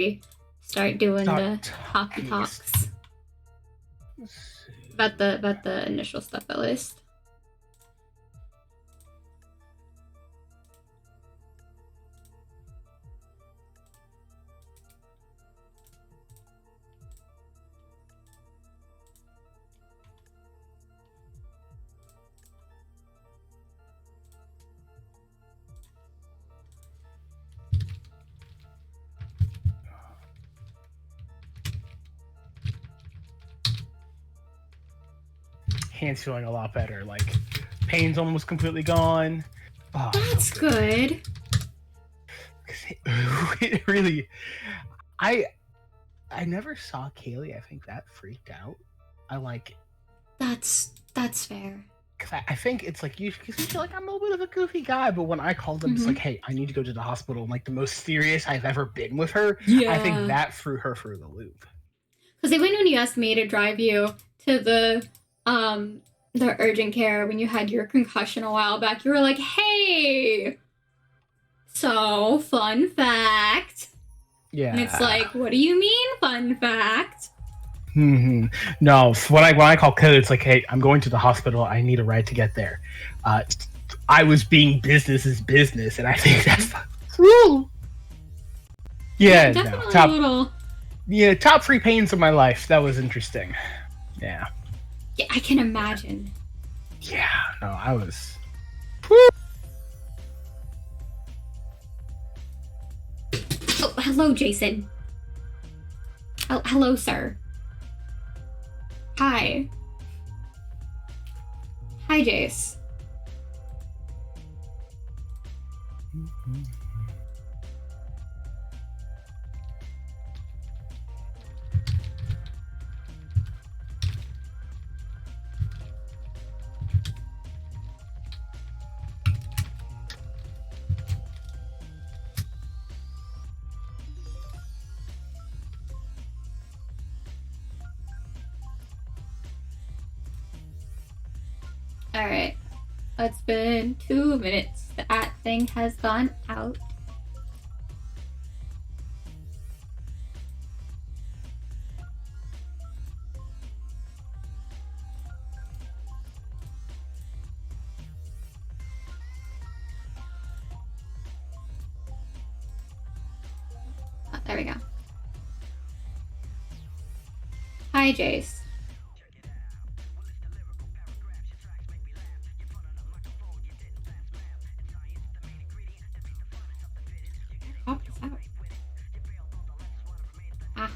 we start doing the talky talks about the initial stuff at least. Hand's feeling a lot better. Like, pain's almost completely gone. Oh, that's good. It really, I never saw Kaylee. I think that freaked out. I like. That's fair. Because I think it's like you feel like I'm a little bit of a goofy guy, but when I called them, it's like, hey, I need to go to the hospital. I'm like the most serious I've ever been with her. Yeah. I think that threw her through the loop. Because even when you asked me to drive you to the urgent care when you had your concussion a while back, you were like, hey, so fun fact. Yeah. And it's like, what do you mean, fun fact? Mm-hmm. No, when I call Kaylee, it's like, hey, I'm going to the hospital. I need a ride to get there. I was being business is business, and I think that's yeah, no, top 3 pains of my life. That was interesting. Yeah. Yeah, I can imagine. Yeah, no, I was. Oh, hello, Jason. Oh, hello, sir. Hi. Hi, Jace. Mm-hmm. Alright, it's been 2 minutes. The at thing has gone out. Oh, there we go. Hi, Jace. Pop this out. Ah.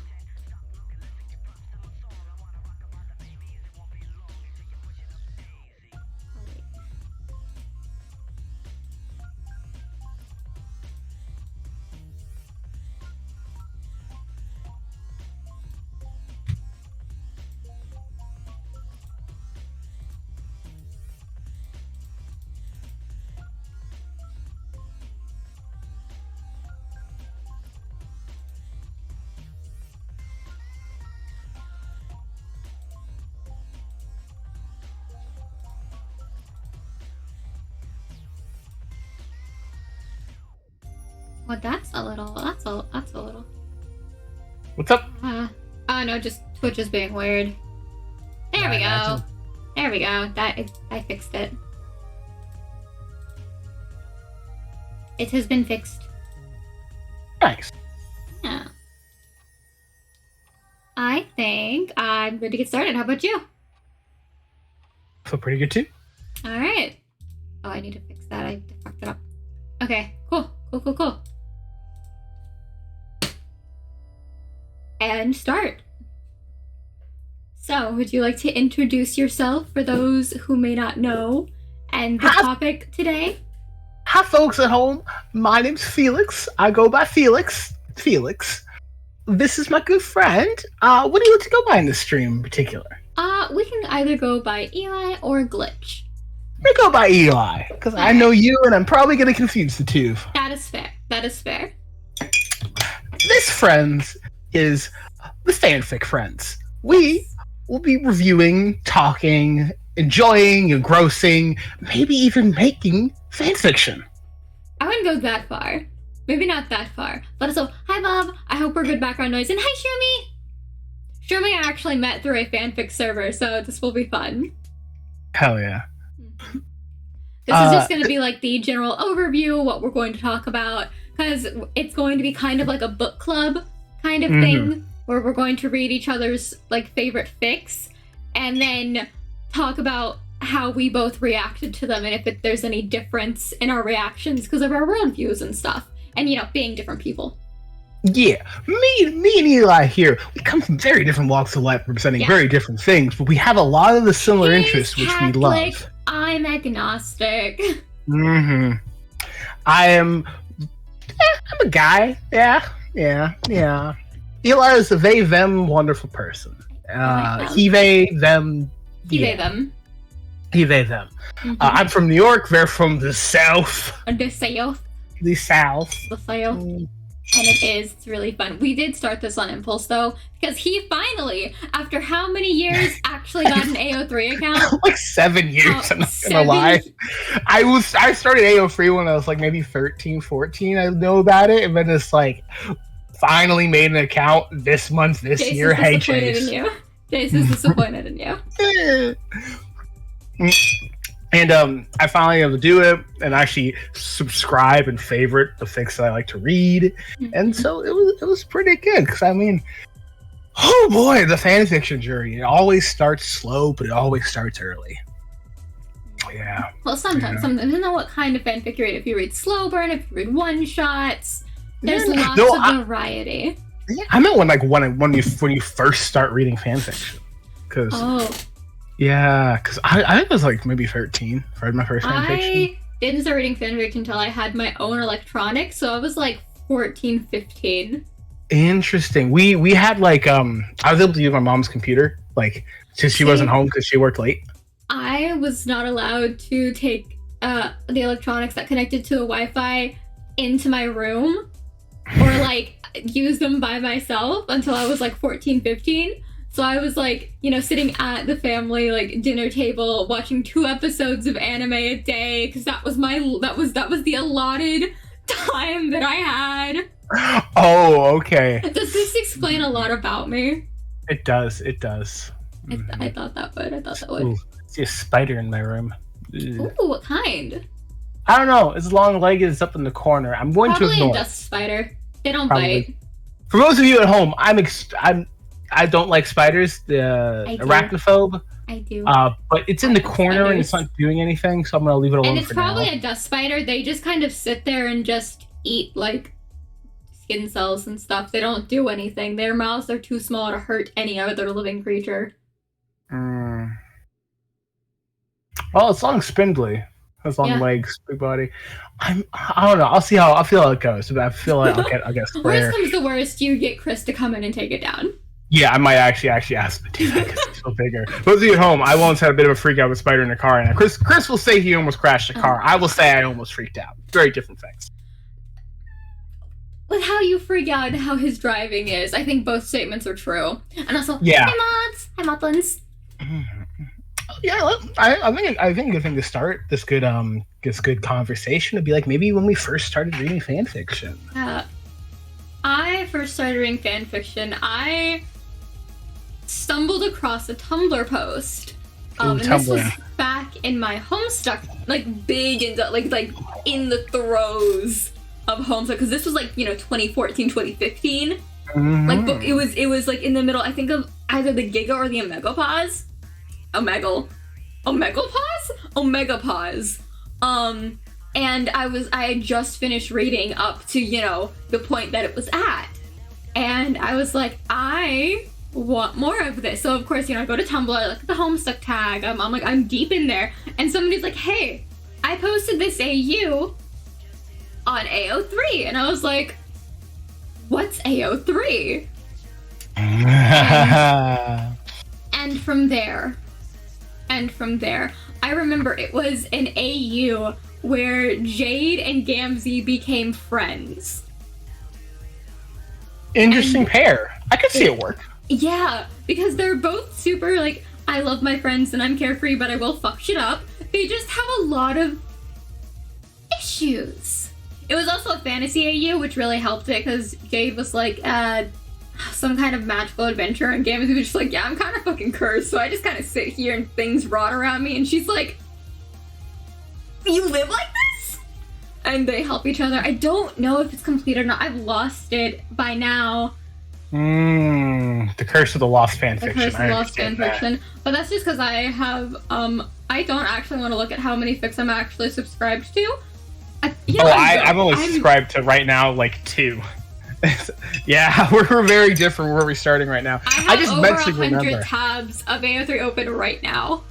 Well, that's a little. What's up? Oh no, just Twitch is being weird. There we go. There we go. I fixed it. It has been fixed. Nice. Yeah. I think I'm good to get started. How about you? Feel pretty good too. All right. Oh, I need to fix that. I fucked it up. Okay. Cool. And start. So, would you like to introduce yourself for those who may not know and the topic today? Hi, folks at home. My name's Felix. I go by Felix. This is my good friend. What do you like to go by in this stream in particular? We can either go by Eli or Glitch. We go by Eli, because I know you and I'm probably going to confuse the two. That is fair. This, friends, is the Fanfic Friends. We will be reviewing, talking, enjoying, engrossing, maybe even making fanfiction. I wouldn't go that far. Maybe not that far. But also, hi Bob, I hope we're good background noise. And hi Shumi! Shumi I actually met through a fanfic server, so this will be fun. Hell yeah. This is just going to be like the general overview, what we're going to talk about, because it's going to be kind of like a book club kind of thing, where we're going to read each other's like favorite fics, and then talk about how we both reacted to them, and if there's any difference in our reactions because of our worldviews and stuff, and you know, being different people. Yeah, me and Eli here, we come from very different walks of life, representing very different things, but we have a lot of the similar interests, which we love. I'm agnostic. I'm a guy. Yeah. Eli is a they, them wonderful person. He, they, them. He, they, them. He, they, them. I'm from New York. They're from the South. The South. The South. The South. And it's really fun. We did start this on impulse, though, because he finally, after how many years, actually got an AO3 account? Like 7 years, I'm not gonna lie. I started AO3 when I was like maybe 13, 14. I know about it, and then it's like, finally made an account this month, this year. Hey, Chase. Jace is disappointed in you. And I finally able to do it and actually subscribe and favorite the fics that I like to read. And so it was pretty good, because I mean, oh boy, the fanfiction journey. It always starts slow, but it always starts early. Yeah. Well, sometimes depending on what kind of fanfic you read. If you read slow burn, if you read one shots, there's lots of variety. Yeah, I meant when you first start reading fanfiction, because. Yeah, because I think it was like maybe 13 for my first fanfiction. I didn't start reading fanfiction until I had my own electronics, so I was like 14, 15. Interesting. We had like I was able to use my mom's computer, like, since she wasn't home because she worked late. I was not allowed to take the electronics that connected to the Wi-Fi into my room or like use them by myself until I was like 14, 15. So I was like, you know, sitting at the family like dinner table watching 2 episodes of anime a day, because that was the allotted time that I had. Oh, okay. Does this explain a lot about me? It does. I thought that would. Ooh, I see a spider in my room. Ooh, what kind? I don't know. It's long-legged. It's up in the corner. I'm going to ignore. Probably a dust spider. They don't bite. For those of you at home, I don't like spiders. The arachnophobe. I do. But it's in the corner and it's not doing anything, so I'm gonna leave it alone. And it's probably a dust spider. They just kind of sit there and just eat like skin cells and stuff. They don't do anything. Their mouths are too small to hurt any other living creature. Well, it's long, spindly. Has long legs, big body. I don't know. I'll feel how it goes. But I feel like I'll get a sprayer. Worst comes to worst, you get Chris to come in and take it down. Yeah, I might actually ask him to do that because it's so bigger. Those of you at home, I once had a bit of a freak out with a spider in the car, and Chris will say he almost crashed the car. I will say I almost freaked out. Very different things. With how you freak out and how his driving is, I think both statements are true. And also, yeah. Hi Motlins. Yeah, I think a good thing to start this good conversation would be like maybe when we first started reading fanfiction. I first started reading fanfiction. I stumbled across a Tumblr post. And this was back in my Homestuck, like big into like in the throes of Homestuck, because this was like 2014, 2015. Like it was like in the middle, I think, of either the Giga or the Omegapause. Omegapause. And I had just finished reading up to, the point that it was at. And I was like, I want more of this. So of course, I go to Tumblr, I look at the Homestuck tag, I'm like, I'm deep in there. And somebody's like, hey, I posted this AU on AO3. And I was like, what's AO3? And from there, I remember it was an AU where Jade and Gamzee became friends. Interesting pair. I could see it work. Yeah, because they're both super, like, I love my friends and I'm carefree, but I will fuck shit up. They just have a lot of issues. It was also a fantasy AU, which really helped it because Jade was like some kind of magical adventure, and Gamma was just like, yeah, I'm kind of fucking cursed, so I just kind of sit here and things rot around me, and she's like, you live like this? And they help each other. I don't know if it's complete or not. I've lost it by now. The Curse of the Lost Fanfiction. The Curse of the Lost Fanfiction. But that's just because I have, I don't actually want to look at how many fics I'm actually subscribed to. I'm only subscribed to right now, like 2. Yeah, we're very different where we're starting right now. I just over 100 tabs of AO3 open right now.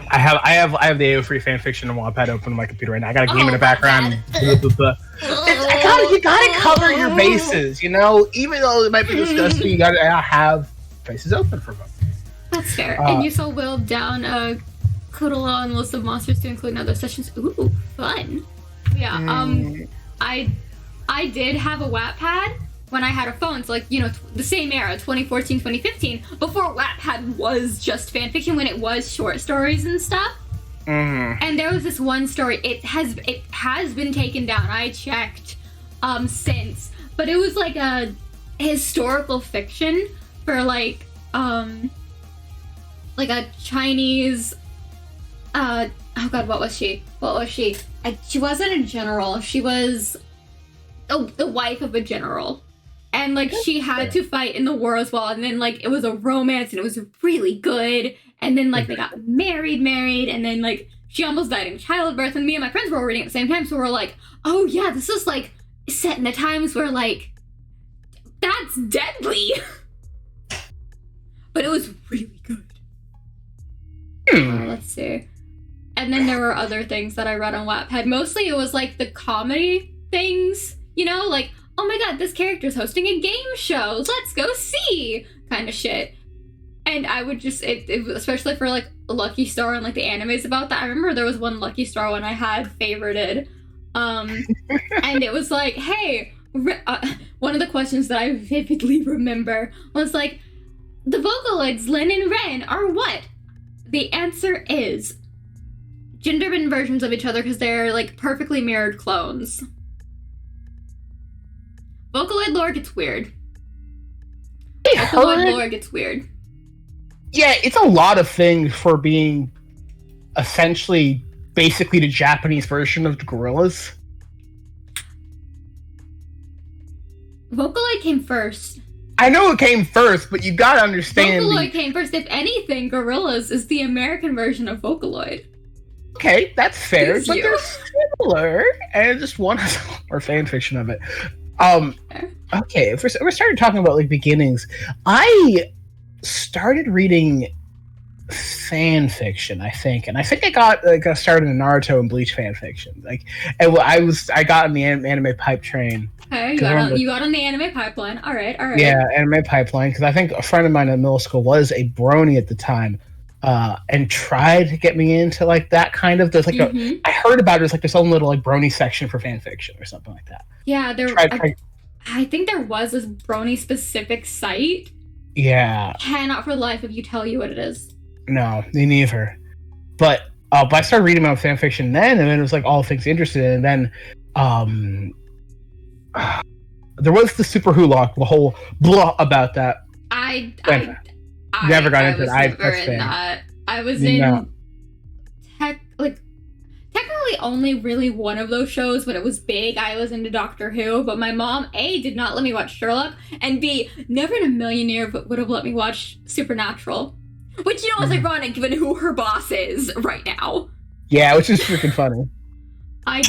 I have the AO3 fanfiction and Wattpad open on my computer right now. I got a game in the background. You gotta cover your bases, you know? Even though it might be disgusting, you gotta have faces open for them. That's fair. And you still whittled down a Kudala and list of monsters to include in other sessions. Ooh, fun. Yeah, I did have a Wattpad when I had a phone, so like, you know, the same era, 2014, 2015, before Wattpad was just fanfiction, when it was short stories and stuff. And there was this one story, it has been taken down. I checked since, but it was like a historical fiction for like a Chinese oh god, what was she? She wasn't a general. She was the wife of a general. And, like, she had to fight in the war as well. And then, like, it was a romance and it was really good. And then, like, they got married. And then, like, she almost died in childbirth. And me and my friends were all reading at the same time. So we're like, oh, yeah, this is, like, set in the times where, like, that's deadly. But it was really good. Let's see. And then there were other things that I read on Wattpad. Mostly it was, like, the comedy things, you know, like, oh my god, this character's hosting a game show, let's go see, kind of shit. And I would just, it especially for, like, Lucky Star and, like, the animes about that. I remember there was one Lucky Star one I had favorited. And it was like, hey, one of the questions that I vividly remember was, like, the Vocaloids, Lin and Ren, are what? The answer is gender-bend versions of each other because they're, like, perfectly mirrored clones. Vocaloid lore gets weird. Vocaloid lore gets weird. Yeah, it's a lot of things for being essentially basically the Japanese version of the gorillas. Vocaloid came first. I know it came first, but you gotta understand. Vocaloid came first. If anything, Gorillas is the American version of Vocaloid. Okay, that's fair, but they're similar, and just one has more fanfiction of it. Okay, if we're starting talking about, like, beginnings, I started reading fan fiction, I think, and I think I got started in Naruto and Bleach fan fiction. Like, and I got in the anime pipe train. Okay, you got on the anime pipeline. All right. Yeah, anime pipeline, because I think a friend of mine in middle school was a brony at the time, and tried to get me into, like, that kind of. There's like I heard about it as like this own little, like, brony section for fan fiction or something like that. Yeah, I think there was this brony specific site. Yeah. Cannot for the life of you tell you what it is. No, me neither. But I started reading about fan fiction then, and then it was like all things interested in. And then there was the Super Hulock, the whole blah about that. I never got into it. I was in technically only really one of those shows when it was big. I was into Doctor Who, but my mom, A, did not let me watch Sherlock, and B, never in a million years would have let me watch Supernatural. Which, you know, is ironic given who her boss is right now. Yeah, which is freaking funny. I'm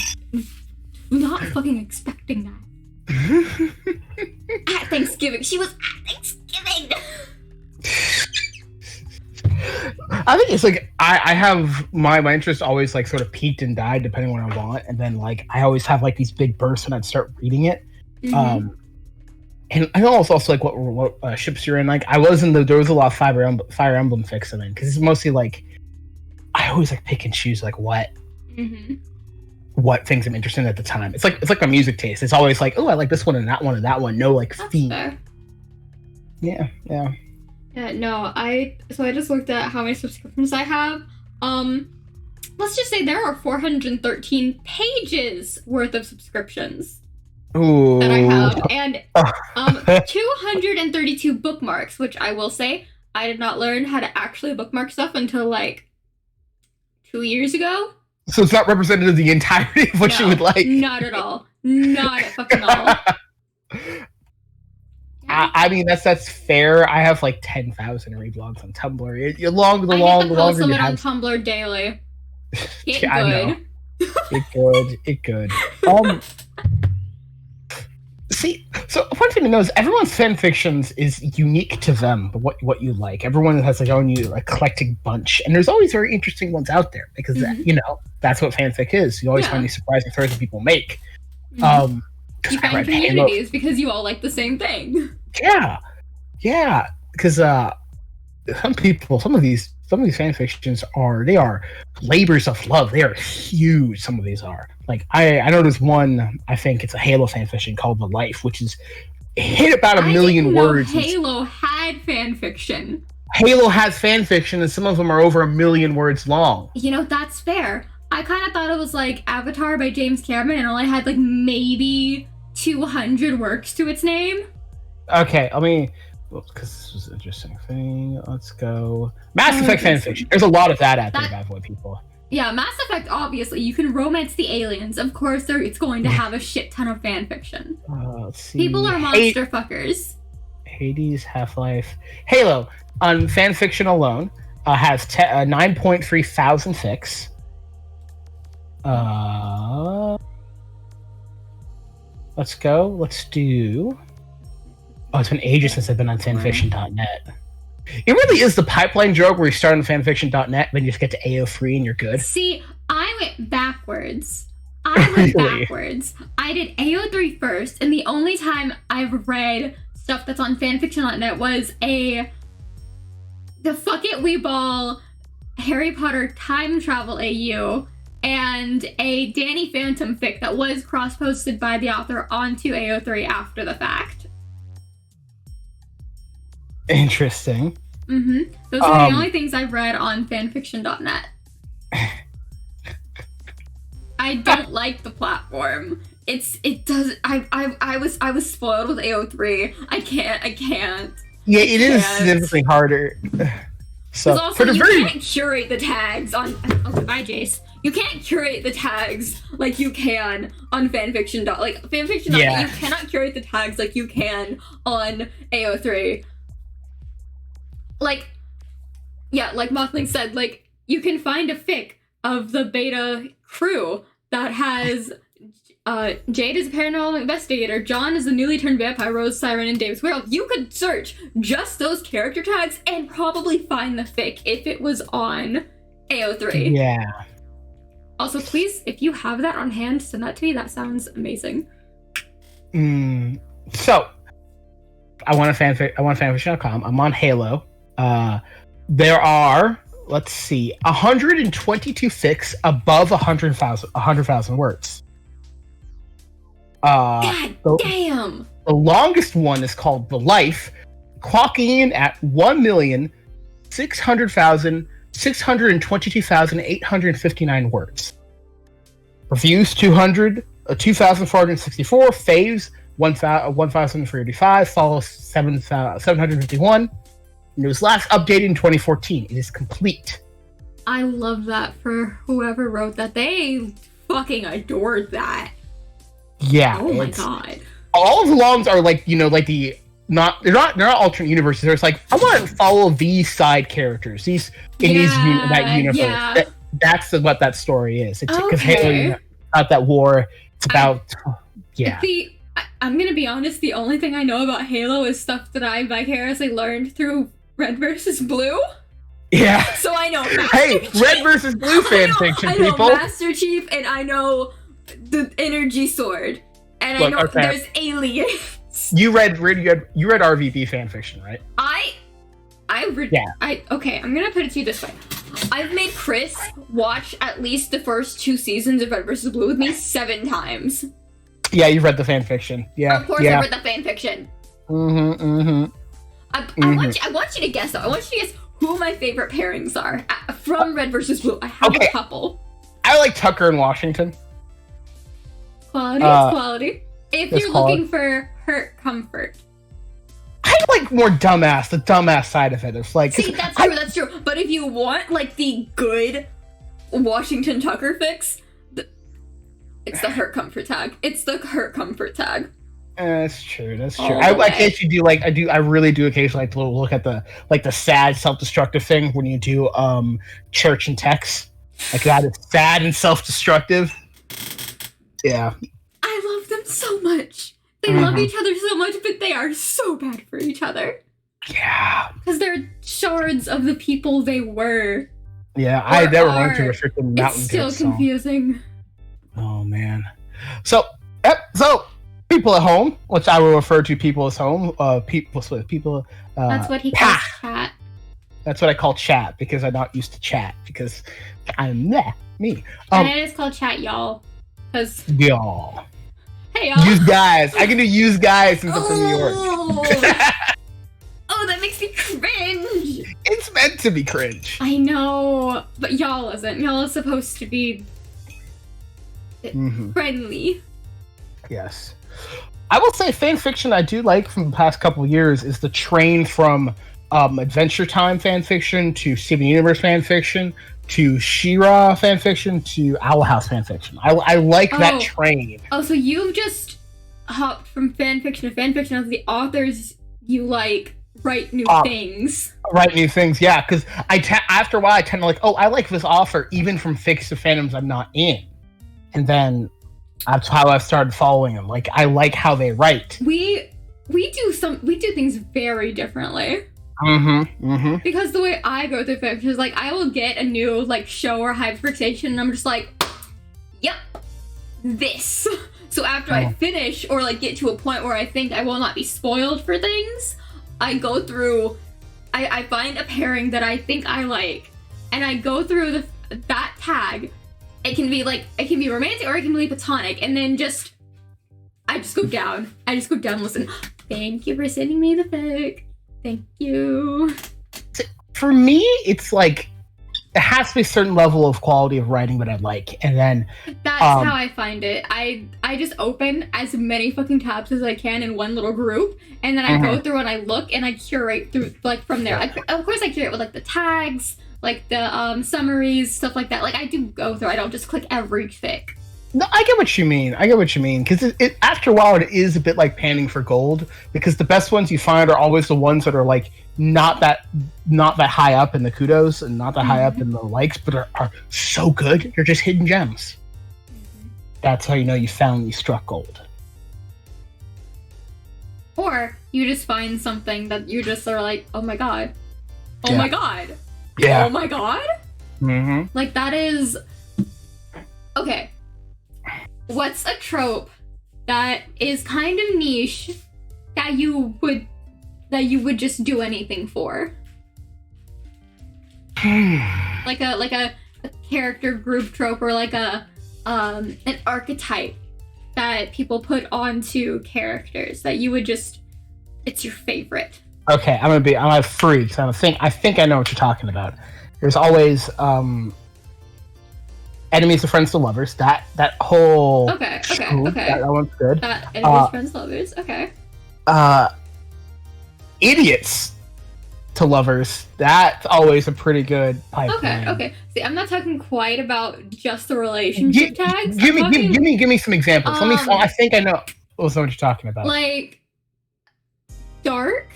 not fucking expecting that. At Thanksgiving. She was at Thanksgiving! I think it's like I have my interest always, like, sort of peaked and died depending on what I want, and then, like, I always have, like, these big bursts and I'd start reading it. And I know also like what ships you're in. Like, there was a lot of Fire Emblem fics in it because it's mostly like I always like pick and choose like what things I'm interested in at the time. It's like my music taste. It's always like, oh, I like this one and that one and that one. No, like, theme. Fair. Yeah. Yeah, no, I just looked at how many subscriptions I have. let's just say there are 413 pages worth of subscriptions Ooh. that I have, and 232 bookmarks, which I will say I did not learn how to actually bookmark stuff until like 2 years ago. So it's not representative of the entirety of what you would like. Not at all. Not at fucking all. I mean, that's fair. I have like 10,000 reblogs on Tumblr. I get to post them on Tumblr daily. It good. It good. See, so one thing to know is everyone's fanfictions is unique to them, what you like. Everyone has their own eclectic bunch, and there's always very interesting ones out there because that's what fanfic is. You always find these surprising stories that people make. You find communities because you all like the same thing. Yeah. Because some of these fanfictions are labors of love. They are huge. Some of these are I know there's one. I think it's a Halo fanfiction called The Life, which is hit about 1 million words. Halo had fanfiction. Halo has fanfiction, and some of them are over 1 million words long. That's fair. I kind of thought it was like Avatar by James Cameron and only had like maybe 200 works to its name. Okay, because this was an interesting thing. Let's go. Mass Effect fanfiction. There's a lot of that out there, bad boy people. Yeah, Mass Effect, obviously. You can romance the aliens. Of course, it's going to have a shit ton of fanfiction. Let's see. People are monster fuckers. Hades, Half-Life. Halo, on fanfiction alone, has 9.3 thousand fics. Let's go. Let's do... Oh, it's been ages since I've been on fanfiction.net. It really is the pipeline joke where you start on fanfiction.net, then you just get to AO3 and you're good. See, I went backwards. I did AO3 first, and the only time I've read stuff that's on fanfiction.net was the Fuck It We Ball Harry Potter time travel AU and a Danny Phantom fic that was cross-posted by the author onto AO3 after the fact. Interesting. Those are the only things I've read on fanfiction.net. I don't like the platform. I was spoiled with AO3. I can't. Yeah, it is significantly harder. So also, can't curate the tags on. Oh, bye, Jace. You can't curate the tags like you can on fanfiction. Fanfiction. Yeah. You cannot curate the tags like you can on AO3. Like Mothling said, you can find a fic of the beta crew that has Jade is a paranormal investigator, John is a newly turned vampire, Rose, Siren, and Davis Werewolf. You could search just those character tags and probably find the fic if it was on AO3. Yeah. Also, please, if you have that on hand, send that to me. That sounds amazing. So, I want fanfiction.com. I'm on Halo. There are, let's see, 122 fics above 100,000 words. God damn! The longest one is called The Life, clocking in at 1,622,859 words. Reviews 2,464. Faves 1,035. Follows 751. And it was last updated in 2014. It is complete. I love that for whoever wrote that. They fucking adored that. Yeah. Oh my god. All of the longs are they're not alternate universes. There's I want to follow these side characters. These in that universe. Yeah. That's what that story is. Because Halo, not that war. It's about I'm gonna be honest. The only thing I know about Halo is stuff that I vicariously learned through Red versus Blue. Yeah. So I know. Hey, Red versus Blue fanfiction, people. I know Master Chief, and I know the Energy Sword, and I know there's aliens. You read RVB fanfiction, right? I'm gonna put it to you this way. I've made Chris watch at least the first 2 seasons of Red vs. Blue with me 7 times. Yeah, you've read the fanfiction. Yeah. Of course I read the fanfiction. I want you to guess, though. I want you to guess who my favorite pairings are from Red vs. Blue. I have a couple. like Tucker and Washington. Quality is quality. If it's you're quality. looking for hurt comfort. I like more the dumbass side of it. It's like, See, that's true. But if you want like the good Washington Tucker fix, it's the hurt comfort tag. It's the hurt comfort tag. That's true. That's true. All I the way. actually do like I really do occasionally like to look at the sad self-destructive thing when you do church and text. Like that is sad and self-destructive. Yeah. I love them so much. They love each other so much, but they are so bad for each other. Yeah. Because they're shards of the people they were. Yeah, I never are. went to a freaking Mountain It's still Goat song. confusing. Oh man. So people at home, which I will refer to people as home, people. That's what he calls chat. That's what I call chat because I'm not used to chat because I'm me. And it is called chat, y'all. Because Y'all. hey, y'all. Use guys. I can do use guys since I'm from New York. Oh, that makes me cringe. It's meant to be cringe. I know, but y'all isn't. Y'all is supposed to be friendly. Yes. I will say fan fiction I do like from the past couple of years is the train from Adventure Time fan fiction to Steven Universe fan fiction to She-Ra fan fiction to Owl House fan fiction. I like that train. Oh, so you've just hopped from fan fiction to fan fiction as the authors you like write new things. Write new things, yeah. Because after a while I tend to like, I like this author even from fictive fandoms I'm not in, and then that's how I started following them. Like I like how they write. We do things very differently. Because the way I go through fiction is like I will get a new like show or hyperfixation and I'm just like, yep, this. So after I finish or like get to a point where I think I will not be spoiled for things, I go through, I find a pairing that I think I like, and I go through that tag. It can be romantic or it can be platonic, and then I just go down. Listen, thank you for sending me the fic. Thank you. For me, it's like it has to be a certain level of quality of writing that I like, and then that's how I find it. I just open as many fucking tabs as I can in one little group, and then I go through and I look and I curate through like from there. Of course, I curate with like the tags, like the summaries, stuff like that. Like I do go through. I don't just click every fic. No, I get what you mean. Because it after a while it is a bit like panning for gold, because the best ones you find are always the ones that are like not that high up in the kudos and not that high up in the likes, but are so good. They're just hidden gems. That's how you know you struck gold. Or you just find something that you just are like, oh my god. Oh my god. Yeah. Oh my god? Like that is... Okay. What's a trope that is kind of niche that you would just do anything for? like a character group trope, or like an archetype that people put onto characters that you would just, it's your favorite. Okay, I'm a freak. I think I know what you're talking about. There's always enemies to friends to lovers. That whole Okay. That one's good. Enemies, friends, lovers. Okay. Idiots to lovers. That's always a pretty good pipeline. Okay. See, I'm not talking quite about just the relationship tags. Give me some examples. I think I know what you're talking about. Like dark,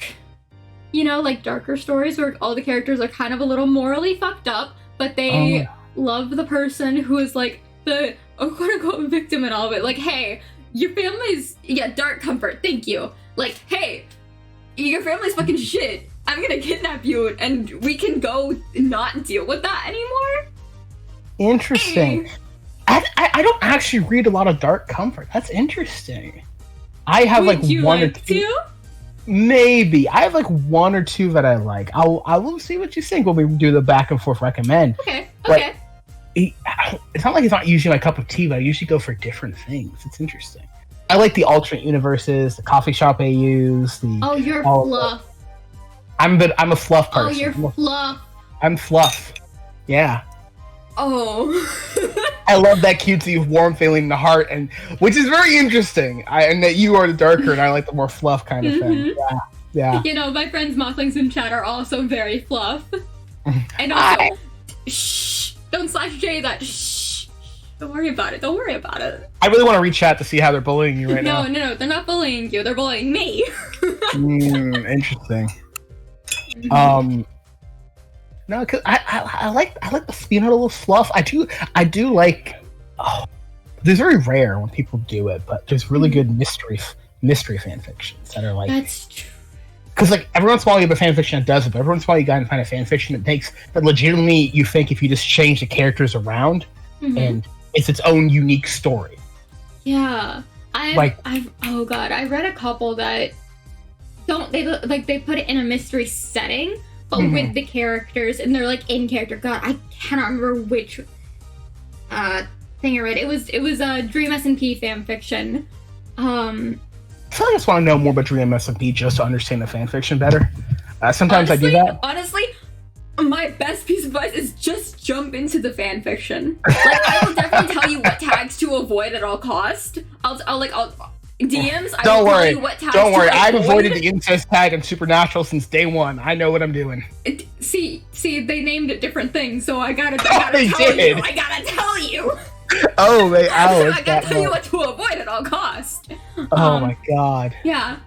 like darker stories where all the characters are kind of a little morally fucked up, but they love the person who is like the quote-unquote victim in all of it. Like, hey, your family's dark comfort, thank you. Like, hey, your family's fucking shit. I'm gonna kidnap you and we can go not deal with that anymore. Interesting. Hey. I don't actually read a lot of dark comfort. That's interesting. I have one or two. Maybe I have one or two that I like. I will see what you think when we do the back and forth recommend. Okay. It's not like it's not usually my cup of tea, but I usually go for different things. It's interesting. I like the alternate universes, the coffee shop AUs. You're fluff. I'm a fluff person. Oh, you're fluff. I'm fluff. Yeah. Oh. I love that cutesy warm feeling in the heart, and which is very interesting. And that you are the darker, and I like the more fluff kind of thing. Yeah. You know, my friends Mothlings in chat are also very fluff. And also, shh, don't slash J that. Shh, don't worry about it. Don't worry about it. I really want to reach out to see how they're bullying you right now. No, they're not bullying you. They're bullying me. Interesting. No, cause I like the a little fluff. I do like. Oh, it's very rare when people do it, but there's really good mystery fan fictions that are like. That's true. Because like every once in a while you have a fan fiction that does it, but every once in a while you gotta find a fan fiction that makes that legitimately you think if you just change the characters around and it's its own unique story. Yeah, I read a couple that they put it in a mystery setting, but with the characters and they're like in character. God, I cannot remember which thing I read. It was a Dream SMP fan fiction. I feel like I just want to know more about Dream SMP just to understand the fanfiction better. Sometimes honestly, I do that. Honestly, my best piece of advice is just jump into the fanfiction. Like, I will definitely tell you what tags to avoid at all cost. I'll DMs. I will tell you what tags. Don't worry. I've avoided the incest tag in Supernatural since day one. I know what I'm doing. See, they named it different things, so I gotta tell you. I gotta tell you. I gotta tell you what to avoid at all cost. Oh my god. Yeah.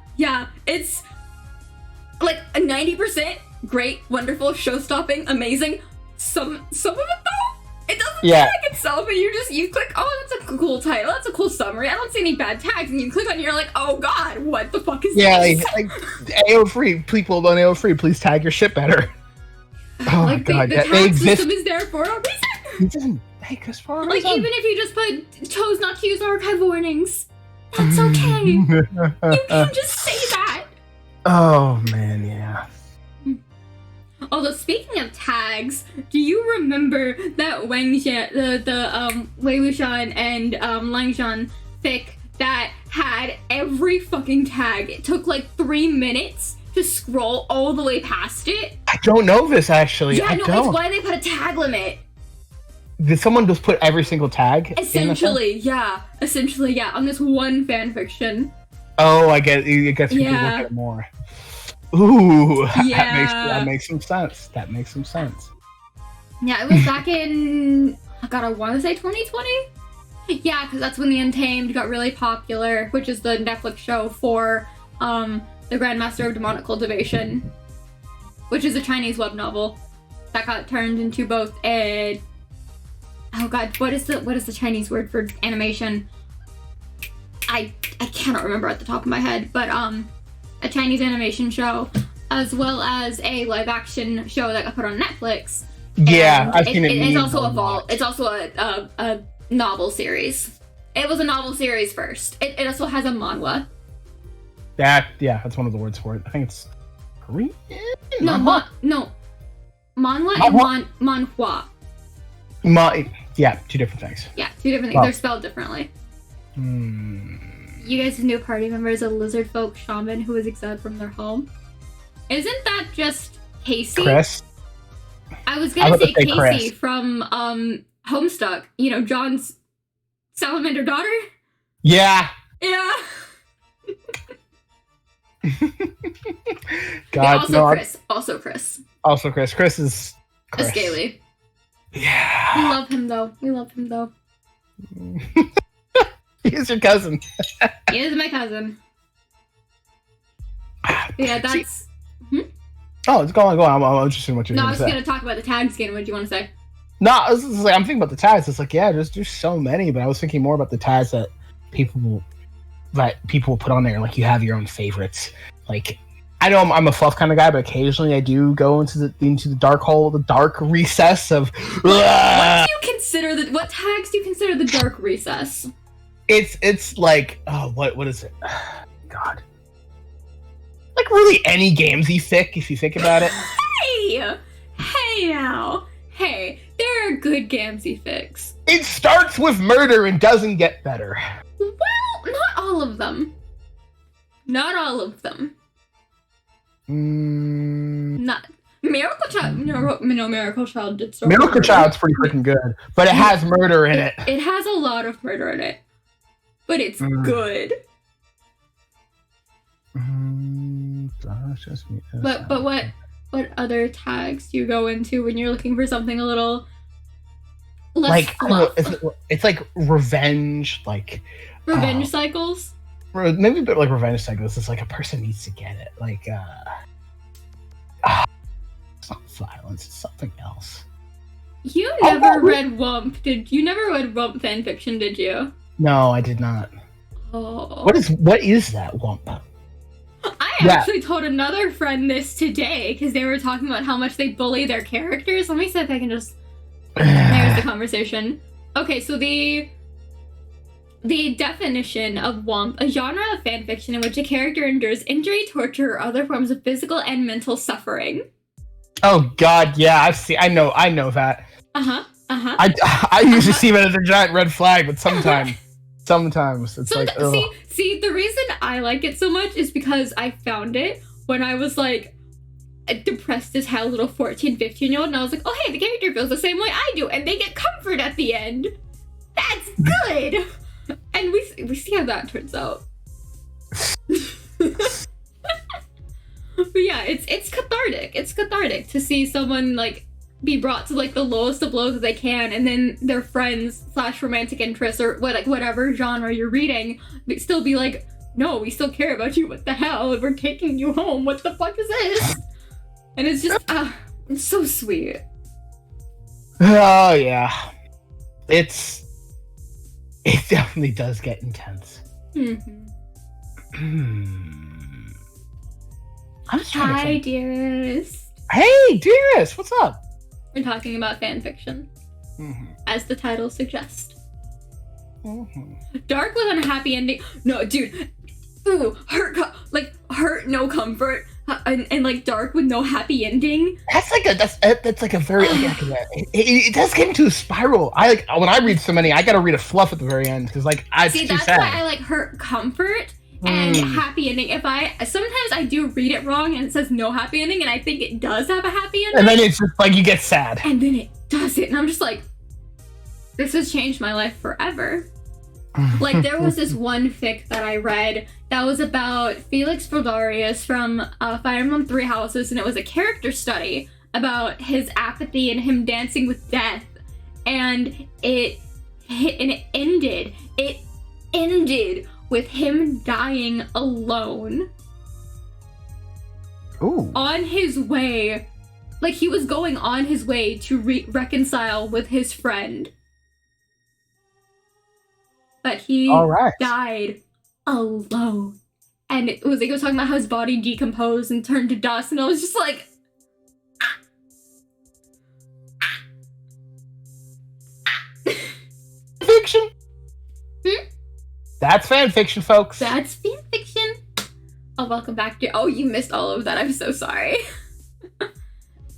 It's like a 90% great, wonderful, show-stopping, amazing. Some of it though, it doesn't tag itself, and you click, oh, that's a cool title, that's a cool summary. I don't see any bad tags, and you click on it, and you're like, oh god, what the fuck is this? Like AO3 people on AO3, please tag your shit better. Oh like my god, the tag system is there for a reason. Like, even if you just put chose not to use archive warnings, that's okay. You can just say that. Oh man, yeah. Although speaking of tags, do you remember that Wei Wuxian and Langshan fic that had every fucking tag? It took like 3 minutes to scroll all the way past it. I don't know this actually. Yeah, it's why they put a tag limit. Did someone just put every single tag? Essentially, yeah, on this one fanfiction. Oh, I get it. I guess people look at it more. Ooh, that makes some sense. Yeah, it was back in, I want to say 2020? Yeah, because that's when The Untamed got really popular, which is the Netflix show for the Grandmaster of Demonic Cultivation, which is a Chinese web novel that got turned into both a... Oh god, what is the Chinese word for animation? I cannot remember at the top of my head, but a Chinese animation show, as well as a live action show that got put on Netflix. Yeah, I've seen it. It's also it's also a novel series. It was a novel series first. It also has a manhwa. That's one of the words for it. I think it's Korean. Manhwa and manhwa. Yeah, two different things. Yeah, two different things. They're spelled differently. You guys knew party members a lizard folk shaman who was exiled from their home. Isn't that just Casey? Chris? I was gonna say Casey Chris. From Homestuck. You know, John's salamander daughter? Yeah. God, Also Chris. Chris is Chris. A scaly. Yeah. We love him though. He's your cousin. He is my cousin. Yeah, that's... Oh, it's going on. I'm interested in what you're going to say. No, I was going to talk about the tag skin. What do you want to say? No, I'm thinking about the tags. It's like, yeah, there's so many, but I was thinking more about the tags that people will put on there. Like, you have your own favorites. Like, I know I'm a fluff kind of guy, but occasionally I do go into the dark hole, the dark recess of... What tags do you consider the dark recess? It's like, oh, what is it? God. Like, really any gamesy fic, if you think about it. Hey now. Hey, there are good gamesy fics. It starts with murder and doesn't get better. Well, not all of them. Not all of them. Miracle Child. No, Miracle Child did so. Miracle Child's pretty freaking good, but it has murder in it. It has a lot of murder in it, but it's good. But what other tags do you go into when you're looking for something a little less like it's like revenge, like revenge cycles? Maybe a bit like revenge cycles. It's like a person needs to get it. Like it's not violence, it's something else. You never read Wump, did you? Never read Wump fanfiction, did you? No, I did not. Oh. What is that Wump? I actually told another friend this today because they were talking about how much they bully their characters. Let me see if I can just... There's the conversation. Okay, so the definition of Wump, a genre of fanfiction in which a character endures injury, torture, or other forms of physical and mental suffering. Oh God, yeah, I know that. I usually see it as a giant red flag, but sometimes it's like. See, the reason I like it so much is because I found it when I was like depressed as hell, little 14, 15-year-old, and I was like, oh hey, the character feels the same way I do, and they get comfort at the end. That's good. And we see how that turns out. But yeah, it's cathartic. It's cathartic to see someone like be brought to like the lowest of lows that they can, and then their friends / romantic interests or whatever genre you're reading, but still be like, no, we still care about you. What the hell? We're taking you home. What the fuck is this? And it's just it's so sweet. Oh yeah, it definitely does get intense. Hi, dearest. Hey, dearest, what's up? We're talking about fanfiction, as the title suggests. Dark with unhappy ending. No, dude. Ooh, hurt, no comfort, and like dark with no happy ending. That's like a very it does get into a spiral. When I read so many, I gotta read a fluff at the very end because it's too sad. Why I like hurt comfort and happy ending. Sometimes I do read it wrong and it says no happy ending, and I think it does have a happy ending. And then it's just like you get sad. And then it does it, and I'm just like, this has changed my life forever. Like there was this one fic that I read that was about Felix Brodarius from Fire Emblem Three Houses, and it was a character study about his apathy and him dancing with death, and it ended with him dying alone. Ooh. On his way, like he was going on his way to reconcile with his friend. But he died alone. And it was talking about how his body decomposed and turned to dust, and I was just like, Fiction? That's fanfiction, folks. That's fanfiction. Oh, welcome back to... Oh, you missed all of that. I'm so sorry.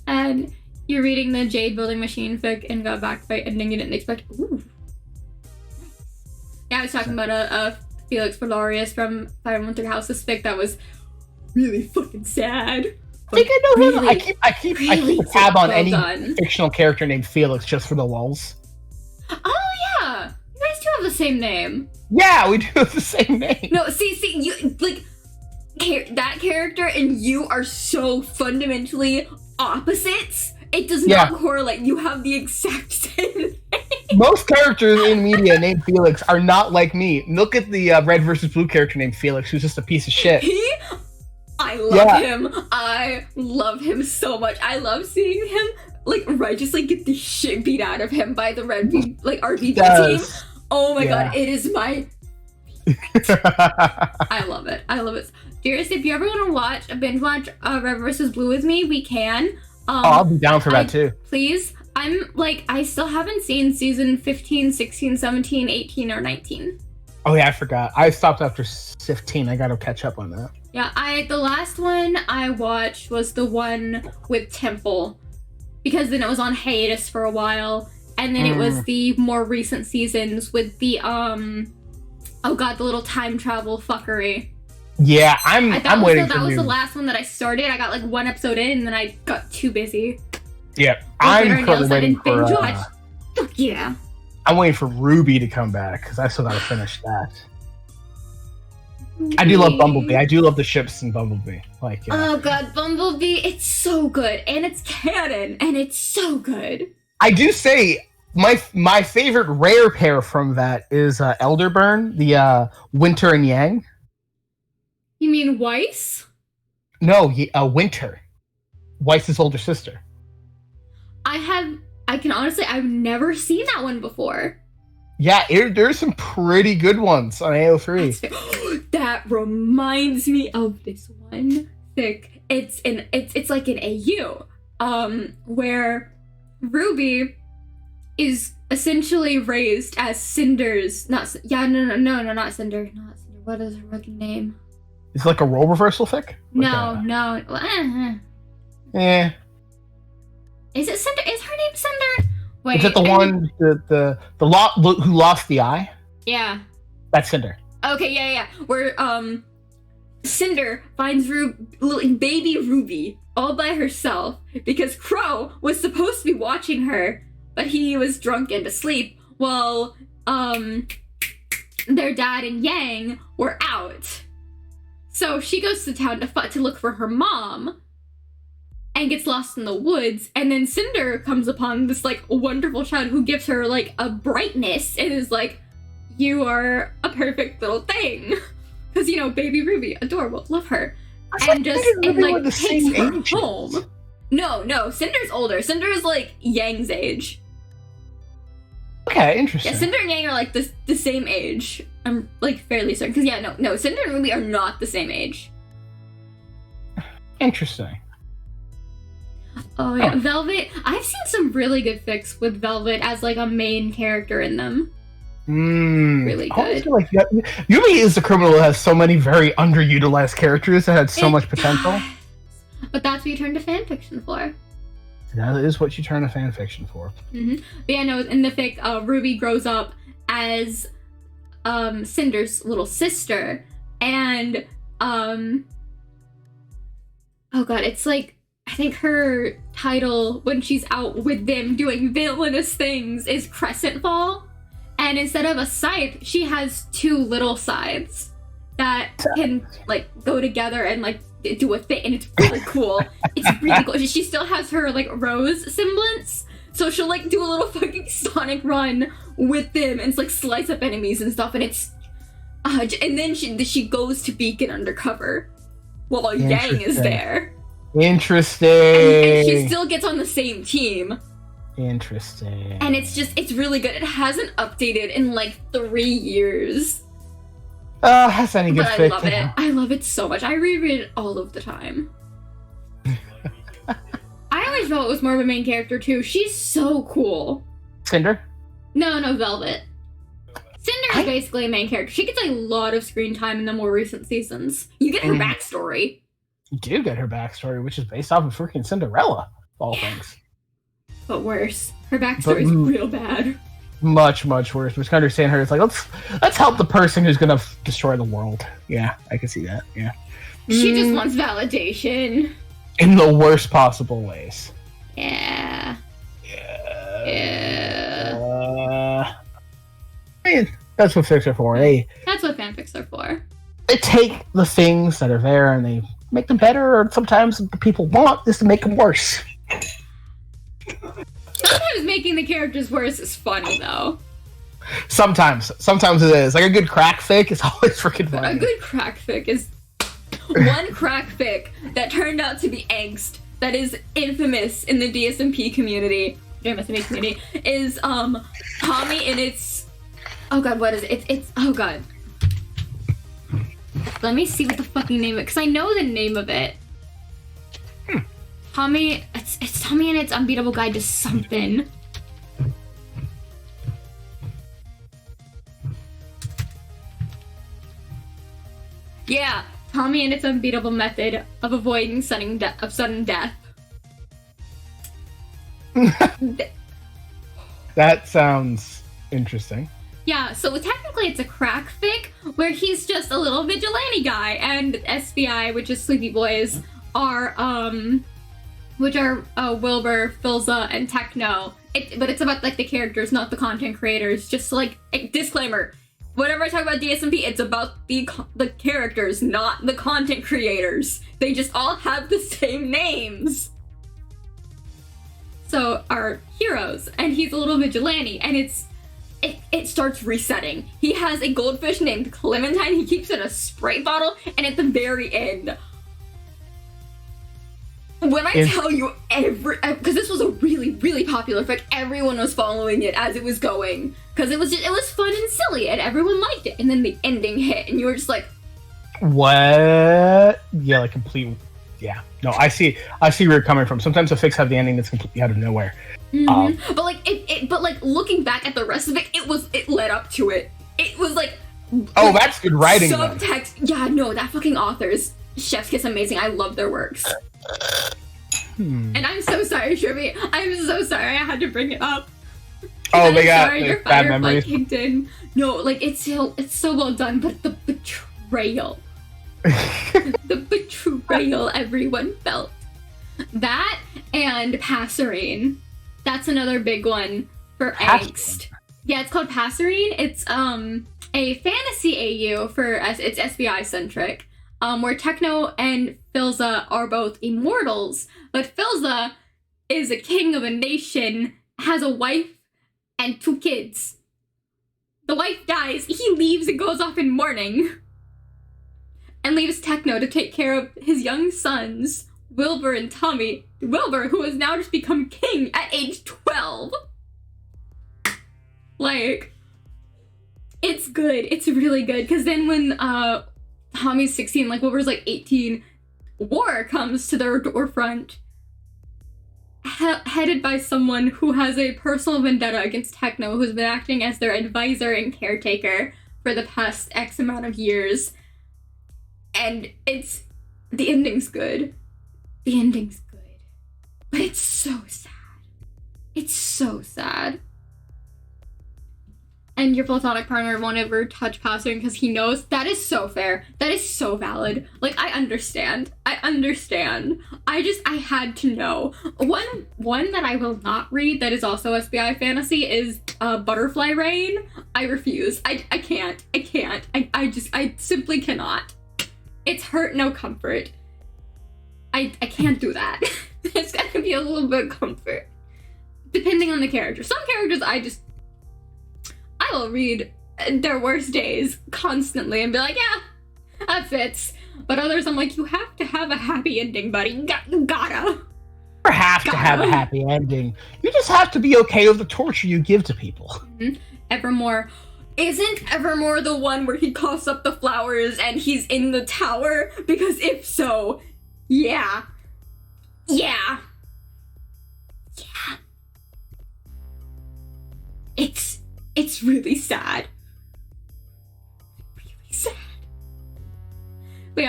And you're reading the Jade Building Machine fic and got back by ending you didn't expect. Ooh. Yeah, I was talking about a Felix Brodarius from Fire Emblem Three Houses fic that was really fucking sad. I think I know him. I keep a tab on any fictional character named Felix just for the lulz. Oh yeah, you guys do have the same name. Yeah, we do have the same name. No, see, you like that character and you are so fundamentally opposites. It does not correlate. You have the exact same name. Most characters in media named Felix are not like me. Look at the red versus blue character named Felix, who's just a piece of shit. I love him. I love him so much. I love seeing him like righteously get the shit beat out of him by the red RBG team. Oh my god, it is my I love it. I love it. Dearest, if you ever want to binge watch Red vs. Blue with me, we can. I'll be down for that too. Please. I still haven't seen season 15, 16, 17, 18, or 19. Oh yeah, I forgot. I stopped after 15. I gotta catch up on that. Yeah, the last one I watched was the one with Temple, because then it was on hiatus for a while, and then it was the more recent seasons with the the little time travel fuckery. Yeah, I I'm thought waiting for that was new. the last one that I started. I got like one episode in, and then I got too busy. Yeah, I I'm currently waiting didn't binge for. watch. Fuck yeah. I'm waiting for Ruby to come back because I still gotta finish that. I do love Bumblebee. I do love the ships in Bumblebee. Like, Oh god, Bumblebee! It's so good, and it's canon, and it's so good. I do say my favorite rare pair from that is Elderburn, the Winter and Yang. You mean Weiss? No, Winter, Weiss's older sister. I can honestly, I've never seen that one before. Yeah, there's some pretty good ones on AO3. That reminds me of this one. It's like an AU, where Ruby is essentially raised as Cinder's, not Cinder. What is her fucking name? It's like a role reversal fic? No. Yeah. Is it Cinder? Is her name Cinder? Wait. Is it the one who lost the eye? Yeah. That's Cinder. Okay, yeah. Where Cinder finds little baby Ruby all by herself because Crow was supposed to be watching her, but he was drunk and asleep while their dad and Yang were out. So she goes to town to look for her mom and gets lost in the woods, and then Cinder comes upon this like wonderful child who gives her like a brightness and is like, you are a perfect little thing. Because, you know, baby Ruby, adorable, love her. And takes her home. No, Cinder's older. Cinder is like Yang's age. Okay, interesting. Yeah, Cinder and Yang are like the same age. I'm like fairly certain. Because no, Cinder and Ruby are not the same age. Interesting. Oh yeah, Velvet. I've seen some really good fics with Velvet as like a main character in them. Really good. Like, Yumi is the criminal that has so many very underutilized characters that had so much potential. But that's what you turn to fanfiction for. That is what you turn to fanfiction for. Mm-hmm. But yeah, no, in the fic, Ruby grows up as Cinder's little sister, and oh god, it's like, I think her title when she's out with them doing villainous things is Crescent Fall. And instead of a scythe, she has two little scythes that can like go together and like do a thing, and it's really cool. It's really cool. She still has her like Rose semblance, so she'll like do a little fucking Sonic run with them and like slice up enemies and stuff. And it's and then she goes to Beacon undercover while Yang is there. Interesting. And she still gets on the same team. Interesting. And it's really good. It hasn't updated in like 3 years. That's any good fic. I love it. I love it so much. I reread it all of the time. I always felt it was more of a main character too. She's so cool. Cinder? No, Velvet. Cinder is basically a main character. She gets a lot of screen time in the more recent seasons. You get her backstory. You do get her backstory, which is based off of freaking Cinderella, of all things. But worse. Her backstory is real bad. Much, much worse. Which can understand her. It's like, let's help the person who's gonna destroy the world. Yeah, I can see that. Yeah. She just wants validation. In the worst possible ways. Yeah. I mean, that's what fics are for. That's what fanfics are for. They take the things that are there and they make them better, or sometimes what the people want is to make them worse. Sometimes making the characters worse is funny, though. Sometimes it is. Like a good crack fic is always freaking funny. A good crack fic is one crack fic that turned out to be angst that is infamous in the DSMP community. Is Tommy and its, oh god, what is it? It's oh god. Let me see what the fucking name of it, because I know the name of it. Tommy, it's Tommy and its Unbeatable Guide to something. Yeah, Tommy and its Unbeatable Method of Avoiding Sudden Death. That sounds interesting. Yeah, so technically it's a crack fic where he's just a little vigilante guy, and SBI, which is Sleepy Boys, are Wilbur, Filza, and Techno. But it's about like the characters, not the content creators. Just like a disclaimer, whenever I talk about DSMP, it's about the characters, not the content creators. They just all have the same names. So our heroes, and he's a little vigilante, and it starts resetting. He has a goldfish named Clementine. He keeps it in a spray bottle, and at the very end, when I tell you because this was a really, really popular fic, everyone was following it as it was going, because it was fun and silly, and everyone liked it. And then the ending hit, and you were just like, "What?" Yeah, like complete. Yeah, no, I see where you're coming from. Sometimes the fics have the ending that's completely out of nowhere. Mm-hmm. But like looking back at the rest of it led up to it. It was like, oh, that's good writing. Subtext. Yeah, no, that fucking author's chef's kiss amazing. I love their works. And I'm so sorry, Shirley. I'm so sorry I had to bring it up. Oh, they got your bad memories. Kicked in. No, like it's so well done, but the betrayal. The betrayal everyone felt. That and Passerine. That's another big one for angst. Yeah, it's called Passerine. It's a fantasy AU for it's SBI centric. Where Techno and Filza are both immortals, but Filza is a king of a nation, has a wife and 2 kids. The wife dies, he leaves and goes off in mourning, and leaves Techno to take care of his young sons, Wilbur and Tommy. Wilbur, who has now just become king at age 12. Like, it's good. It's really good, because then when Tommy's 16, like Wilbur's like 18, war comes to their doorfront, headed by someone who has a personal vendetta against Techno, who's been acting as their advisor and caretaker for the past X amount of years. And the ending's good. The ending's good. But it's so sad. It's so sad. And your platonic partner won't ever touch Passerine because he knows. That is so fair. That is so valid. Like, I understand. I had to know. One that I will not read that is also SBI fantasy is Butterfly Rain. I refuse. I can't. I simply cannot. It's hurt, no comfort. I can't do that. It's gotta be a little bit of comfort. Depending on the character. Some characters I will read their worst days constantly and be like, yeah, that fits. But others, I'm like, you have to have a happy ending, buddy. You gotta. You have to have a happy ending. You just have to be okay with the torture you give to people. Mm-hmm. Evermore. Isn't Evermore the one where he coughs up the flowers and he's in the tower? Because if so, yeah. Yeah. Yeah. It's really sad. Really sad. But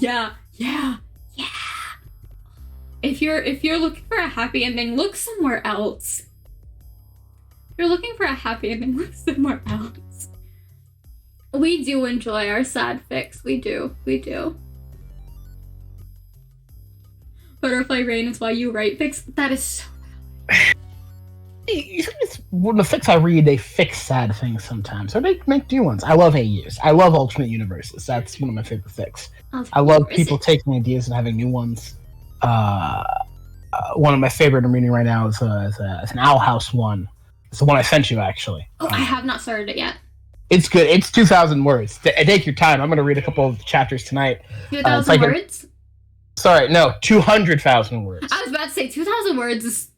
yeah, yeah. If you're looking for a happy ending, look somewhere else. If you're looking for a happy ending, look somewhere else. We do enjoy our sad fics. We do. Butterfly Rain is why you write fics. That is so valid. When the fics I read, they fix sad things sometimes, or they make new ones. I love AUs. I love alternate universes. That's one of my favorite fics. I love people taking ideas and having new ones. One of my favorite I'm reading right now is an Owl House one. It's the one I sent you, actually. Oh, I have not started it yet. It's good. It's 2,000 words. Take your time. I'm going to read a couple of chapters tonight. 2,000 words? Sorry, no, 200,000 words. I was about to say 2,000 words is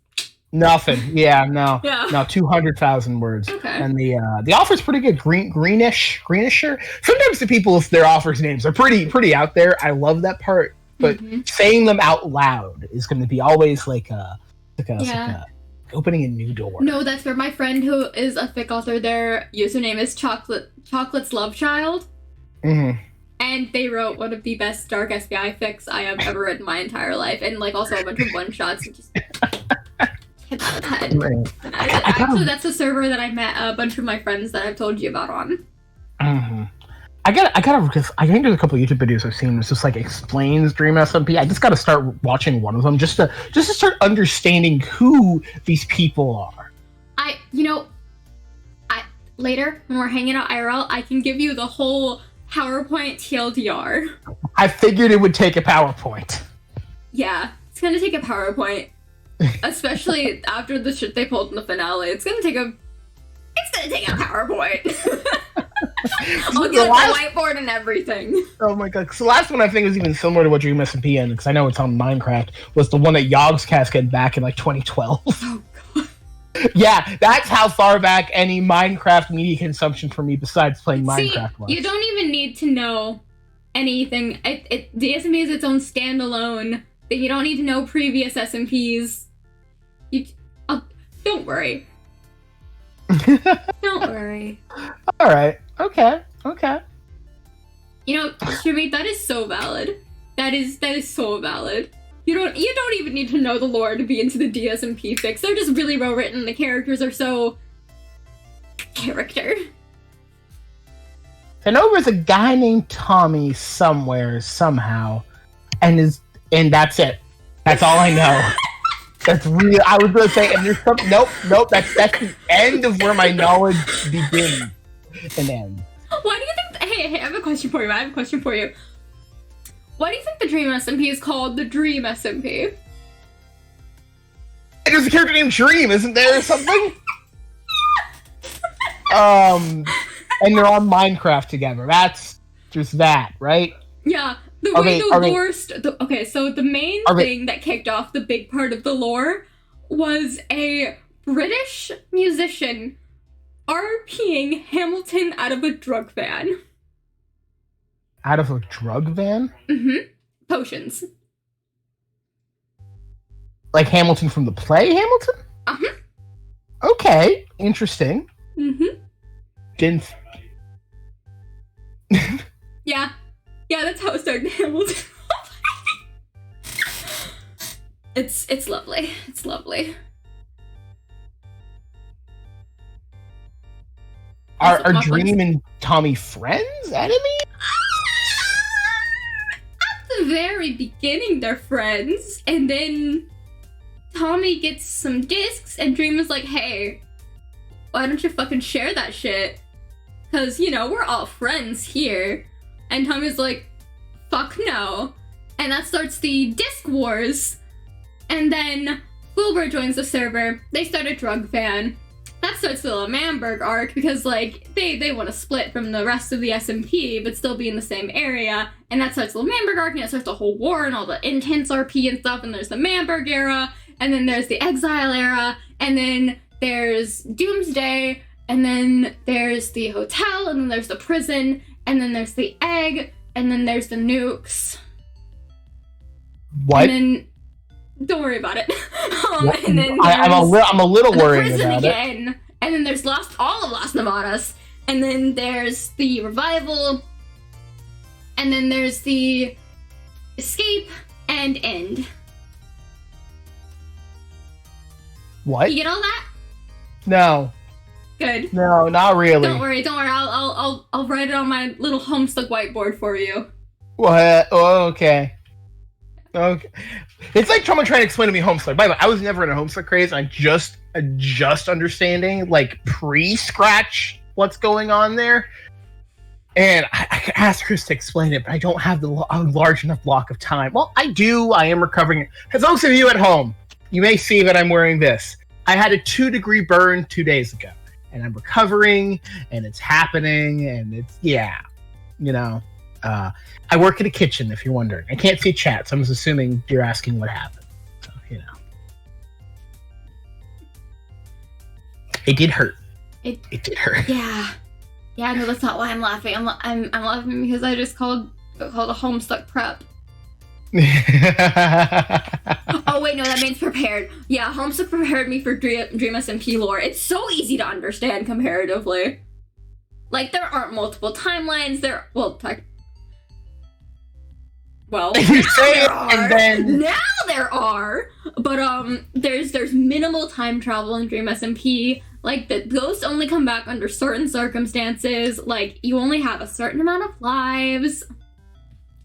nothing. Yeah, no. Yeah. No, 200,000 words. Okay. And the offer's pretty good. Greenisher. Sometimes the people, if their offers names are pretty out there. I love that part. But saying them out loud is going to be always like opening a new door. No, that's where my friend who is a fic author, their username is Chocolate's Love Child. Mm-hmm. And they wrote one of the best dark SBI fics I have ever read in my entire life. And like also a bunch of one-shots and just hit the head. Right. Actually, that's a server that I met a bunch of my friends that I've told you about on. Mm-hmm. I think there's a couple of YouTube videos I've seen. It's just like explains Dream SMP. I just got to start watching one of them just to start understanding who these people are. Later when we're hanging out IRL, I can give you the whole PowerPoint TLDR. I figured it would take a PowerPoint. Yeah, it's gonna take a PowerPoint, especially after the shit they pulled in the finale. It's gonna take a PowerPoint. I'll get the whiteboard and everything. Oh my god! So the last one I think was even similar to what Dream SMP ended, because I know it's on Minecraft, was the one that Yogscast got back in like 2012. Oh god. Yeah, that's how far back any Minecraft media consumption for me besides playing Minecraft was. You don't even need to know anything. The SMP is its own standalone. You don't need to know previous SMPs. Don't worry. Don't worry. All right. Okay. You know, Shimmy, that is so valid. That is so valid. You don't even need to know the lore to be into the DSMP fics. They're just really well written. The characters are so character. I know there's a guy named Tommy somewhere, somehow, and that's it. That's all I know. That's real. I was gonna say, and there's some. Nope. That's the end of where my knowledge begins and ends. Why do you think? Hey, I have a question for you. Why do you think the Dream SMP is called the Dream SMP? There's a character named Dream, isn't there, or something? And they're on Minecraft together. That's just that, right? Yeah. The main thing that kicked off the big part of the lore was a British musician RPing Hamilton out of a drug van. Out of a drug van? Mm-hmm. Potions. Like Hamilton from the play Hamilton? Uh-huh. Okay, interesting. Mm-hmm. Didn't... Yeah, that's how it started, Hamilton. It's lovely. It's lovely. Are Dream and Tommy friends? Enemy? At the very beginning, they're friends, and then Tommy gets some discs, and Dream is like, hey, why don't you fucking share that shit? Because, we're all friends here. And Tommy's like, fuck no. And that starts the disc wars. And then Wilbur joins the server. They start a drug van. That starts the little Manberg arc because, they want to split from the rest of the SMP, but still be in the same area. And that starts the little Manberg arc, and it starts the whole war and all the intense RP and stuff. And there's the Manberg era, and then there's the Exile era, and then there's Doomsday, and then there's the hotel, and then there's the prison, and then there's the egg, and then there's the nukes. What? And then, don't worry about it. And then I'm a little worried about again. it. And then there's all of Las Nevadas. And then there's the revival. And then there's the escape and end. What? You get all that? No. Good. No, not really. Don't worry. I'll write it on my little Homestuck whiteboard for you. What? Oh, okay. Okay. It's like someone trying to explain to me Homestuck. By the way, I was never in a Homestuck craze. I'm just understanding, pre-scratch what's going on there. And I could ask Chris to explain it, but I don't have a large enough block of time. Well, I do. I am recovering. For those of you at home, you may see that I'm wearing this. I had a 2-degree burn 2 days ago, and I'm recovering, and it's happening, and it's, I work in a kitchen, if you're wondering. I can't see chat, so I'm just assuming you're asking what happened. So, It did hurt. It did hurt. Yeah. Yeah, no, that's not why I'm laughing. I'm laughing because I just called a Homestuck prep. Oh wait, no, that means prepared. Yeah, Homestuck prepared me for Dream SMP lore. It's so easy to understand comparatively. There aren't multiple timelines. you say it, and then now there are. But there's minimal time travel in Dream SMP. Like, the ghosts only come back under certain circumstances. Like, you only have a certain amount of lives.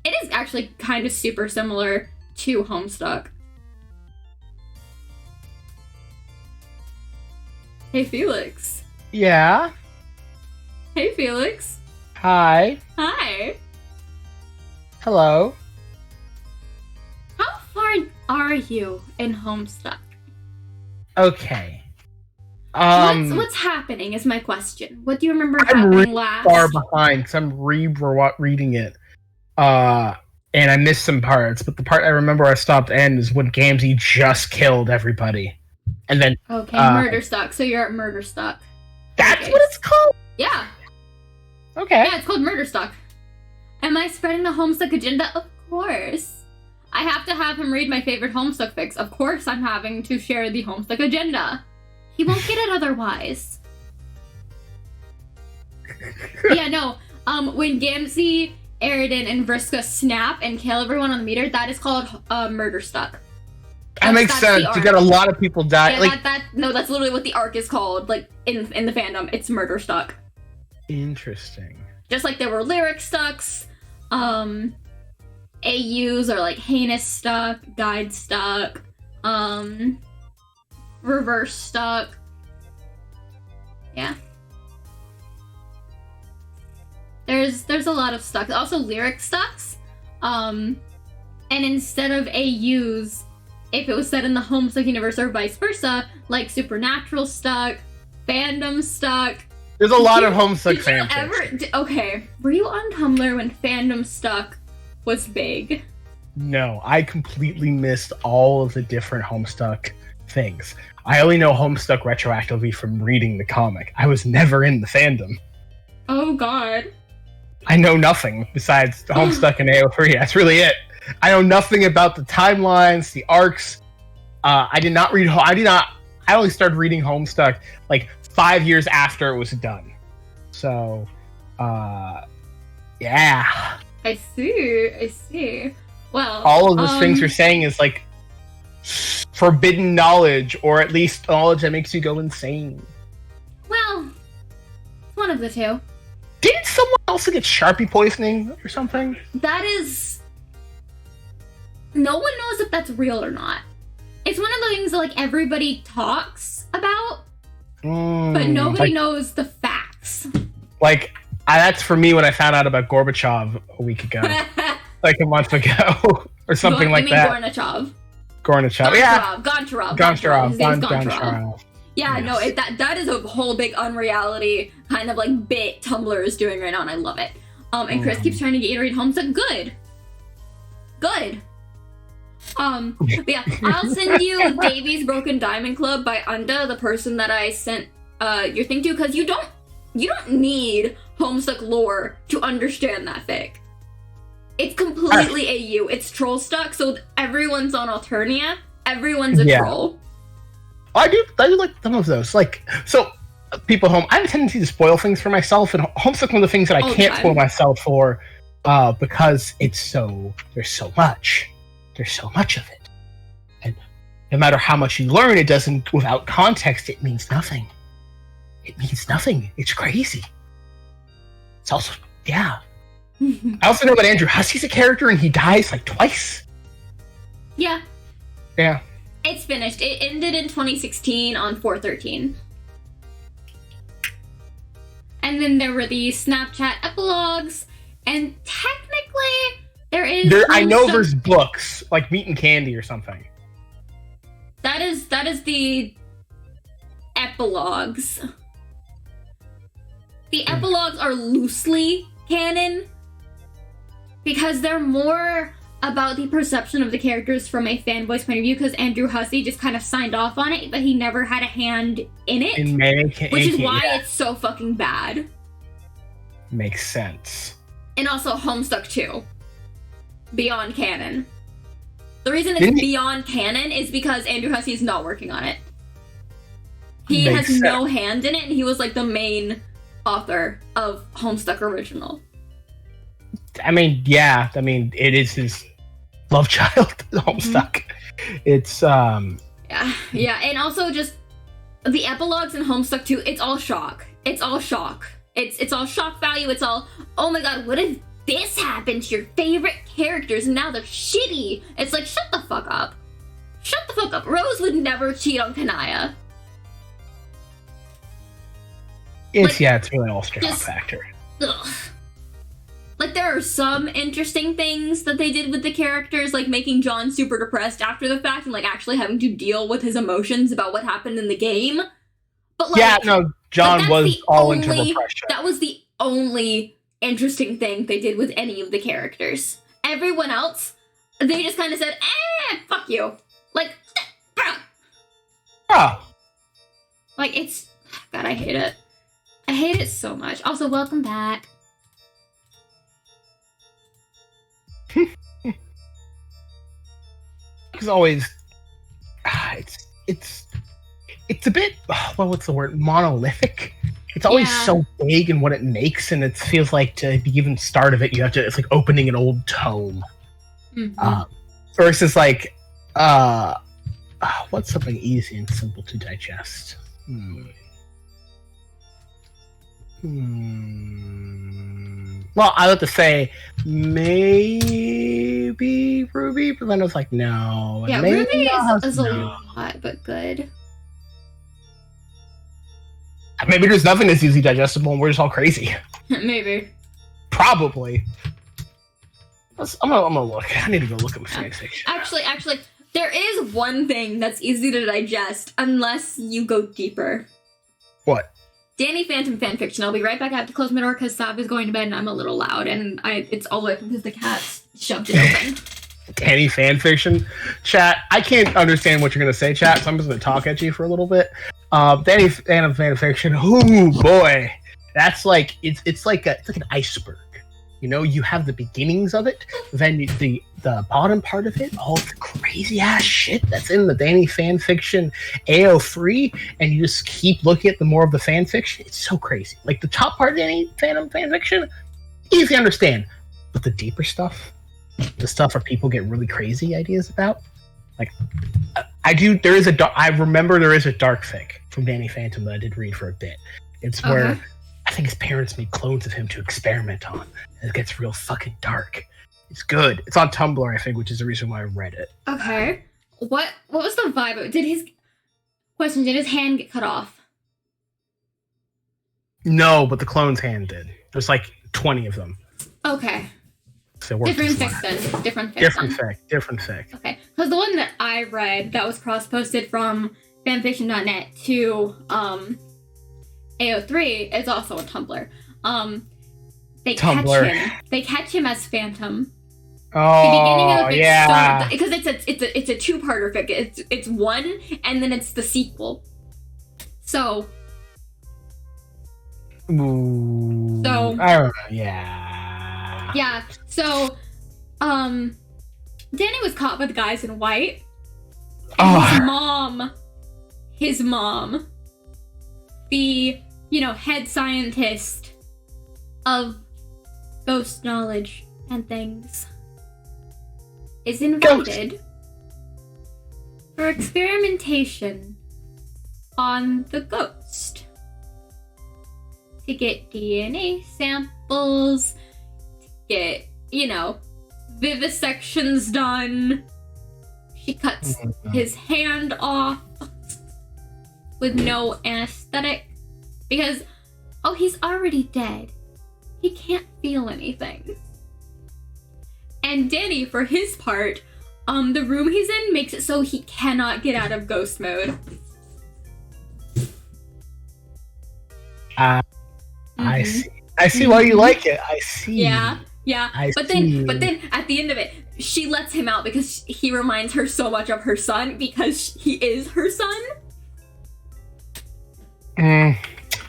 It is actually kind of super similar to Homestuck. Hey, Felix. Yeah. Hey, Felix. Hi. Hi. Hello. How far are you in Homestuck? Okay. What's happening is my question. What do you remember I'm happening really last? far behind because I'm reading it. And I missed some parts, but the part I remember I stopped end is when Gamzee just killed everybody. And then Okay, Murderstuck. So you're at Murderstuck. that's Okay. what it's called? Yeah. Okay. Yeah, it's called Murderstuck. Am I spreading the Homestuck agenda? Of course. I have to have him read my favorite Homestuck fics. Of course I'm having to share the Homestuck agenda. He won't get it otherwise. Yeah, no. When Gamzee, Aridin, and Vriska snap and kill everyone on the meter, that is called Murderstuck. That makes sense. You got a lot of people die. Yeah, like, that's literally what the arc is called. Like, in the fandom, it's Murderstuck. interesting. Just like there were lyric stucks, AUs are like heinous stuck, guide stuck, reverse stuck. Yeah. There's a lot of stuck. Also lyric stucks. And instead of AUs, if it was set in the Homestuck universe or vice versa, like Supernatural stuck, fandom stuck. There's a lot of Homestuck fanfics. Okay, were you on Tumblr when fandom stuck was big? No, I completely missed all of the different Homestuck things. I only know Homestuck retroactively from reading the comic. I was never in the fandom. Oh god. I know nothing besides Homestuck and AO3. That's really it. I know nothing about the timelines, the arcs. I only started reading Homestuck like 5 years after it was done. So, yeah. I see. Well, all of those things you're saying is like forbidden knowledge, or at least knowledge that makes you go insane. Well, it's one of the two. Didn't someone else get Sharpie poisoning or something? That is... No one knows if that's real or not. It's one of the things that, like, everybody talks about, but nobody knows the facts. Like, that's for me when I found out about Gorbachev a week ago. Like a month ago. Or something like that. Gorbachev. Yeah. Goncharov. His name's Goncharov. Goncharov. Yeah, Yes. no, that is a whole big unreality kind of like bit Tumblr is doing right now, and I love it. And Chris keeps trying to get you to read Homestuck. Good. But yeah, I'll send you Davy's Broken Diamond Club by Unda, the person that I sent your thing to, because you don't need Homestuck lore to understand that fic. It's completely AU. It's troll stuck, so everyone's on Alternia. Everyone's a troll. I do like some of those. Like, so people at home, I have a tendency to spoil things for myself, and Homestuck one of the things that I can't spoil myself for, because there's so much of it, and no matter how much you learn, it doesn't. Without context, it means nothing. It's crazy. It's also I also know that Andrew Hussey's a character, and he dies like twice. Yeah. Yeah. It's finished. It ended in 2016 on 4/13. And then there were the Snapchat epilogues, and technically there is... I know there's books, like Meat and Candy or something. That is the epilogues. The epilogues are loosely canon, because they're more about the perception of the characters from a fanboy's point of view, because Andrew Hussey just kind of signed off on it, but he never had a hand in it. Which is why it's so fucking bad. Makes sense. And also Homestuck 2. Beyond canon. The reason it's beyond canon is because Andrew Hussey is not working on it. He has no hand in it, and he was like the main author of Homestuck Original. I mean, it is his love child, Homestuck. It's Yeah, and also just the epilogues in Homestuck 2, it's all shock. It's all shock. It's all shock value. It's all, oh my god, what if this happened to your favorite characters and now they're shitty? It's like, shut the fuck up. Shut the fuck up. Rose would never cheat on Kanaya. it's really all shock factor. Ugh. Like, there are some interesting things that they did with the characters, like making John super depressed after the fact and, like, actually having to deal with his emotions about what happened in the game. But, like, John was all into repression. That was the only interesting thing they did with any of the characters. Everyone else, they just kind of said, fuck you. Like, bruh. Oh. Like, it's, God, I hate it. I hate it so much. Also, welcome back. It's always it's a bit what's the word, monolithic. It's always so vague in what it makes, and it feels like to be even start of it, it's like opening an old tome. Versus like what's something easy and simple to digest? Well, I would have to say maybe Ruby, but then I was like, no. Yeah, Ruby is a lot, but good. Maybe there's nothing that's easily digestible and we're just all crazy. Maybe. Probably. I'm gonna look. I need to go look at my fanfiction. Actually, there is one thing that's easy to digest unless you go deeper. What? Danny Phantom fanfiction. I'll be right back. I have to close my door because Sav is going to bed and I'm a little loud, and it's all open because the cat shoved it open. Danny fanfiction? Chat, I can't understand what you're going to say, chat, so I'm just going to talk at you for a little bit. Danny Phantom fanfiction, oh boy. That's like, it's like an iceberg. You have the beginnings of it, then the bottom part of it, all the crazy ass shit that's in the Danny fanfiction AO3, and you just keep looking at the more of the fanfiction. It's so crazy. Like the top part of Danny Phantom fanfiction, easy to understand, but the deeper stuff, the stuff where people get really crazy ideas about, like I remember there is a dark fic from Danny Phantom that I did read for a bit. It's where I think his parents made clones of him to experiment on. And it gets real fucking dark. It's good. It's on Tumblr, I think, which is the reason why I read it. Okay. What was the vibe of it? Did his hand get cut off? No, but the clone's hand did. There's like 20 of them. Okay. So different fic then. Different fic. Okay. Because the one that I read that was cross-posted from fanfiction.net to AO3 is also on Tumblr. They catch him as Phantom. Oh, the beginning of the fic yeah. Because it's a two-parter fic. It's one, and then it's the sequel. So. Ooh. So. I don't know. Yeah. Yeah. So, Danny was caught by the guys in white. And his mom, the head scientist of ghost knowledge and things, is invited for experimentation on the ghost to get DNA samples, to get, vivisections done. She cuts his hand off with no anesthetic because, he's already dead. He can't feel anything. And Danny, for his part, the room he's in makes it so he cannot get out of ghost mode. I see. I see why you like it. I see. Yeah. But then at the end of it, she lets him out because he reminds her so much of her son because he is her son.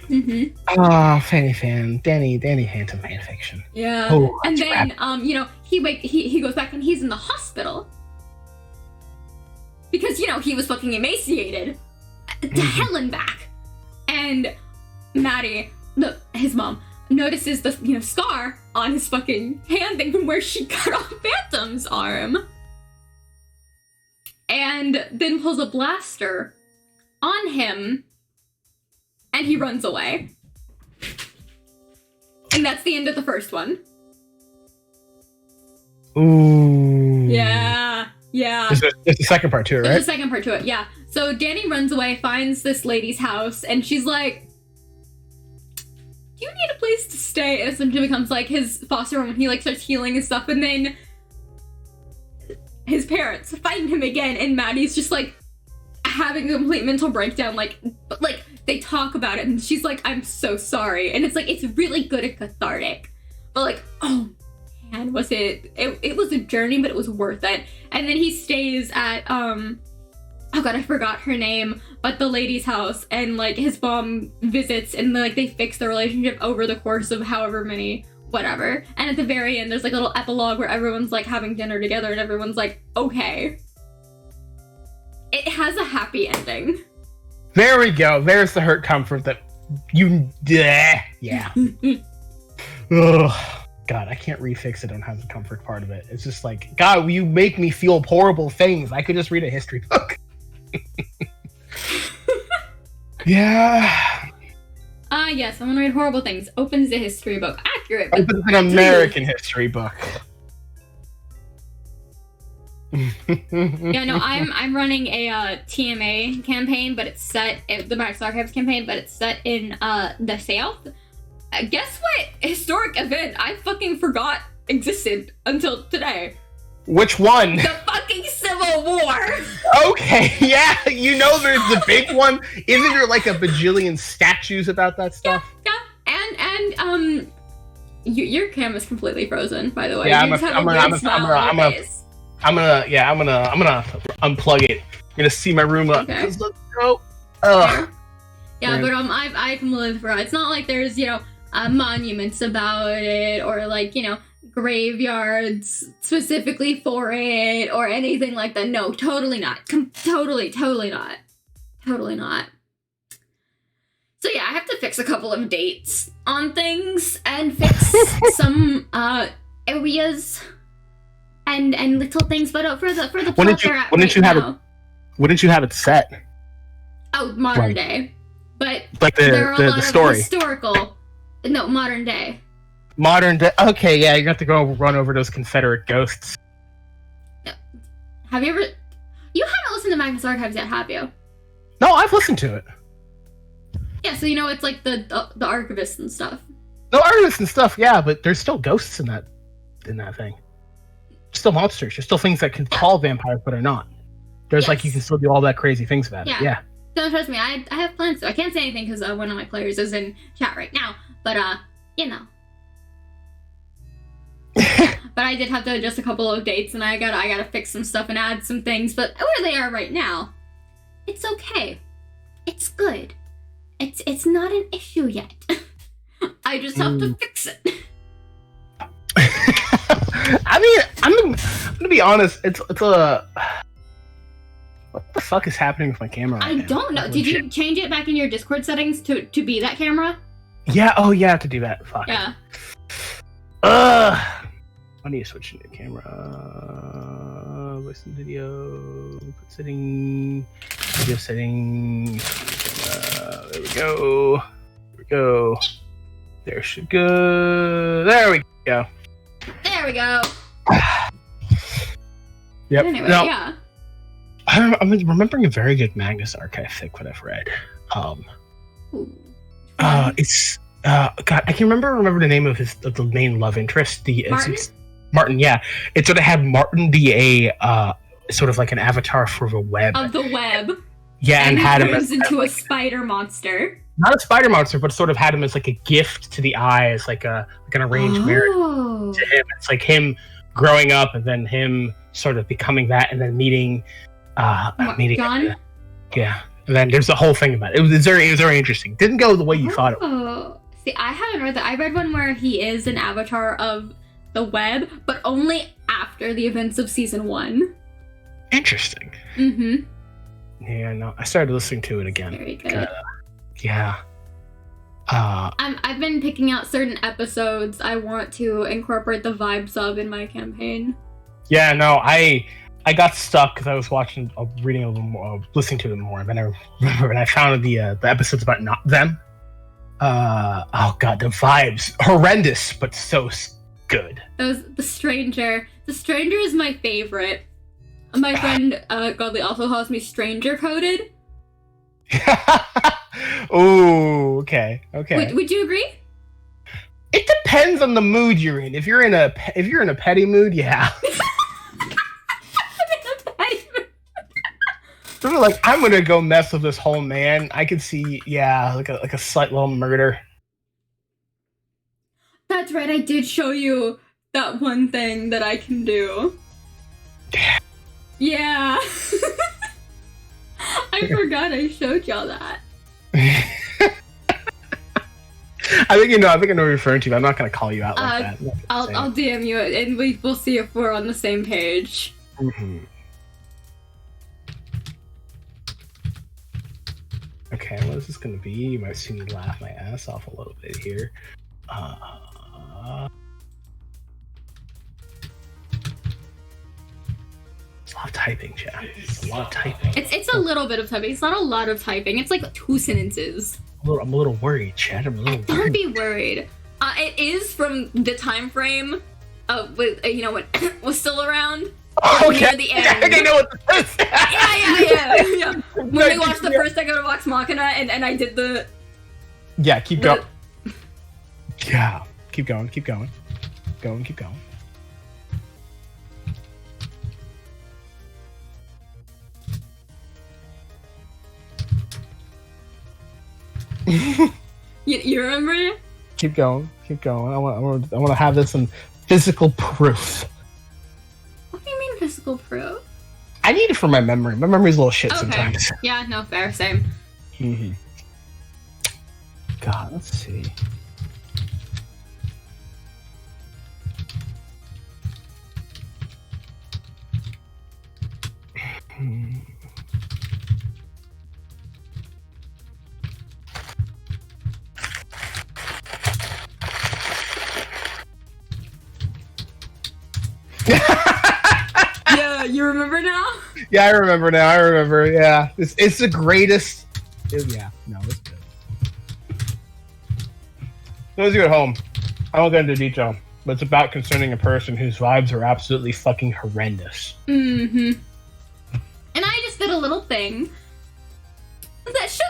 Fanny fan, Danny Phantom fanfiction. Yeah. Oh, and then he goes back and he's in the hospital because he was fucking emaciated to hell and back. And Maddie, his mom, notices the scar on his fucking hand thing from where she cut off Phantom's arm. and then pulls a blaster on him, and he runs away. And that's the end of the first one. Ooh. Yeah. There's a second part to it, right? There's a second part to it, yeah. So Danny runs away, finds this lady's house, and she's like, do you need a place to stay? And it essentially becomes like his foster home when he like starts healing and stuff, and then his parents find him again, and Maddie's just like having a complete mental breakdown, but they talk about it, and she's like, I'm so sorry. And it's like, it's really good and cathartic. But like, oh man, was it was a journey, but it was worth it. And then he stays at oh god, I forgot her name, but the lady's house, and like his mom visits, and like they fix their relationship over the course of however many whatever. And at the very end, there's like a little epilogue where everyone's like having dinner together, and everyone's like, okay. It has a happy ending. There we go. There's the hurt comfort that you... Yeah. Ugh. God, I can't refix it. I don't have the comfort part of it. It's just like, God, you make me feel horrible things. I could just read a history book. Yeah. Yes, I'm gonna read horrible things. Opens a history book. Accurate. Opens an American history book. Yeah, no, I'm running a TMA campaign, but it's set the Max Archives campaign, but it's set in the South. Guess what historic event I fucking forgot existed until today? Which one? The fucking Civil War. Okay, yeah, you know there's the big one. Isn't there like a bajillion statues about that stuff? Yeah. And your camera's completely frozen, by the way. Yeah, I'm gonna unplug it. I'm gonna see my room up. Okay. Let's go. Ugh. Yeah, but I completely forgot. It's not like there's monuments about it, or like graveyards specifically for it, or anything like that. No, totally not. Totally not. So yeah, I have to fix a couple of dates on things and fix some areas and little things. But for the plot when did you have it set? Oh, modern day. But like there are a lot the story. Of historical. No, modern day. Modern day. Okay, yeah, you have to go run over those Confederate ghosts. Have you ever? You haven't listened to Magnus Archives yet, have you? No, I've listened to it. Yeah, so it's like the archivists and stuff. The archivists and stuff, yeah, but there's still ghosts in that thing. There's still monsters. There's still things that can call vampires, but are not. There's you can still do all that crazy things about it. Yeah. Don't trust me. I have plans to. I can't say anything because one of my players is in chat right now. But But I did have to adjust a couple of dates, and I gotta fix some stuff and add some things. But where they are right now, it's okay. It's good. It's not an issue yet. I just have to fix it. I mean, I'm gonna be honest. It's a. What the fuck is happening with my camera right I don't know. Did you change it back in your Discord settings to be that camera? Yeah. Oh, yeah. I have to do that. Fuck. Yeah. I need to switch to camera. Listen video. Put setting. Video setting. There we go. There should go. There we go. There we go. Yep. Anyway, now, yeah. I'm remembering a very good Magnus Archive fic that I've read. It's God, I can remember the name of the main love interest. It's Martin. Yeah, it sort of had Martin be a sort of like an avatar for the web. Of the web. Yeah, and had him turns into a spider monster. Not a spider monster, but sort of had him as like a gift to the eye, as like an arranged marriage to him. It's like him growing up, and then him sort of becoming that, and then meeting. John? Yeah. And then there's the whole thing about it. It was very interesting. Didn't go the way you thought it would. See, I haven't read that. I read one where he is an avatar of the web, but only after the events of season 1. Interesting. Mm-hmm. Yeah, no. I started listening to it again. Very good. Yeah. I've been picking out certain episodes I want to incorporate the vibes of in my campaign. Yeah, no, I I got stuck because I was reading a little more, listening to it more, and then I remember, and I found the episodes about not them. Oh god, the vibes horrendous, but so good. That was The Stranger. The Stranger is my favorite. My friend Godly also calls me stranger coded. Ooh, okay. Would you agree? It depends on the mood you're in. If you're in a petty mood, yeah. Sort of like, I'm gonna go mess with this whole man. I could see, yeah, like a slight little murder. That's right. I did show you that one thing that I can do. Yeah. I forgot I showed y'all that. I think I know what you're referring to, but I'm not going to call you out like that. I'll DM you it, and we'll see if we're on the same page. Mm-hmm. Okay, what is this going to be? You might see me laugh my ass off a little bit here. It's a lot of typing, chat. It's a lot of typing. It's a little bit of typing. It's not a lot of typing. It's like 2 sentences. I'm a little worried, chat. Don't be worried. It is from the time frame of when was still around. Okay. Near the end. I think I know what this is. Yeah. When we watched the first episode of Vox Machina, and I did the. Yeah, keep going. Yeah, keep going. Keep going. Keep going. You remember it? Keep going. I want to have this in physical proof. What do you mean physical proof? I need it for my memory. My memory's a little shit sometimes. Yeah, no, fair, same. Mm-hmm. God, let's see. Yeah, you remember now? Yeah, I remember now. Yeah, it's the greatest. Yeah, no, it's good. Those of you at home, I won't get into detail, but it's about concerning a person whose vibes are absolutely fucking horrendous. Mm-hmm. And I just did a little thing that should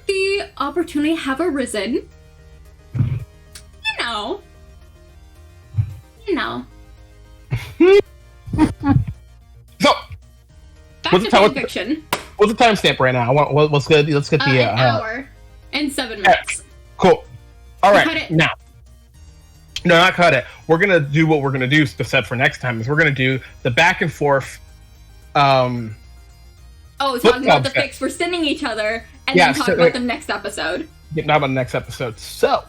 the opportunity have arisen, you know. So, Back to fanfiction. What's the timestamp right now? Let's get the an hour and 7 minutes. Cool. All right. Cut it. Now, no, not cut it. We're gonna do what we're gonna do. The set for next time is we're gonna do the back and forth. Talking about the fics we're sending each other, and then talk about the next episode. Yeah, not about the next episode. So,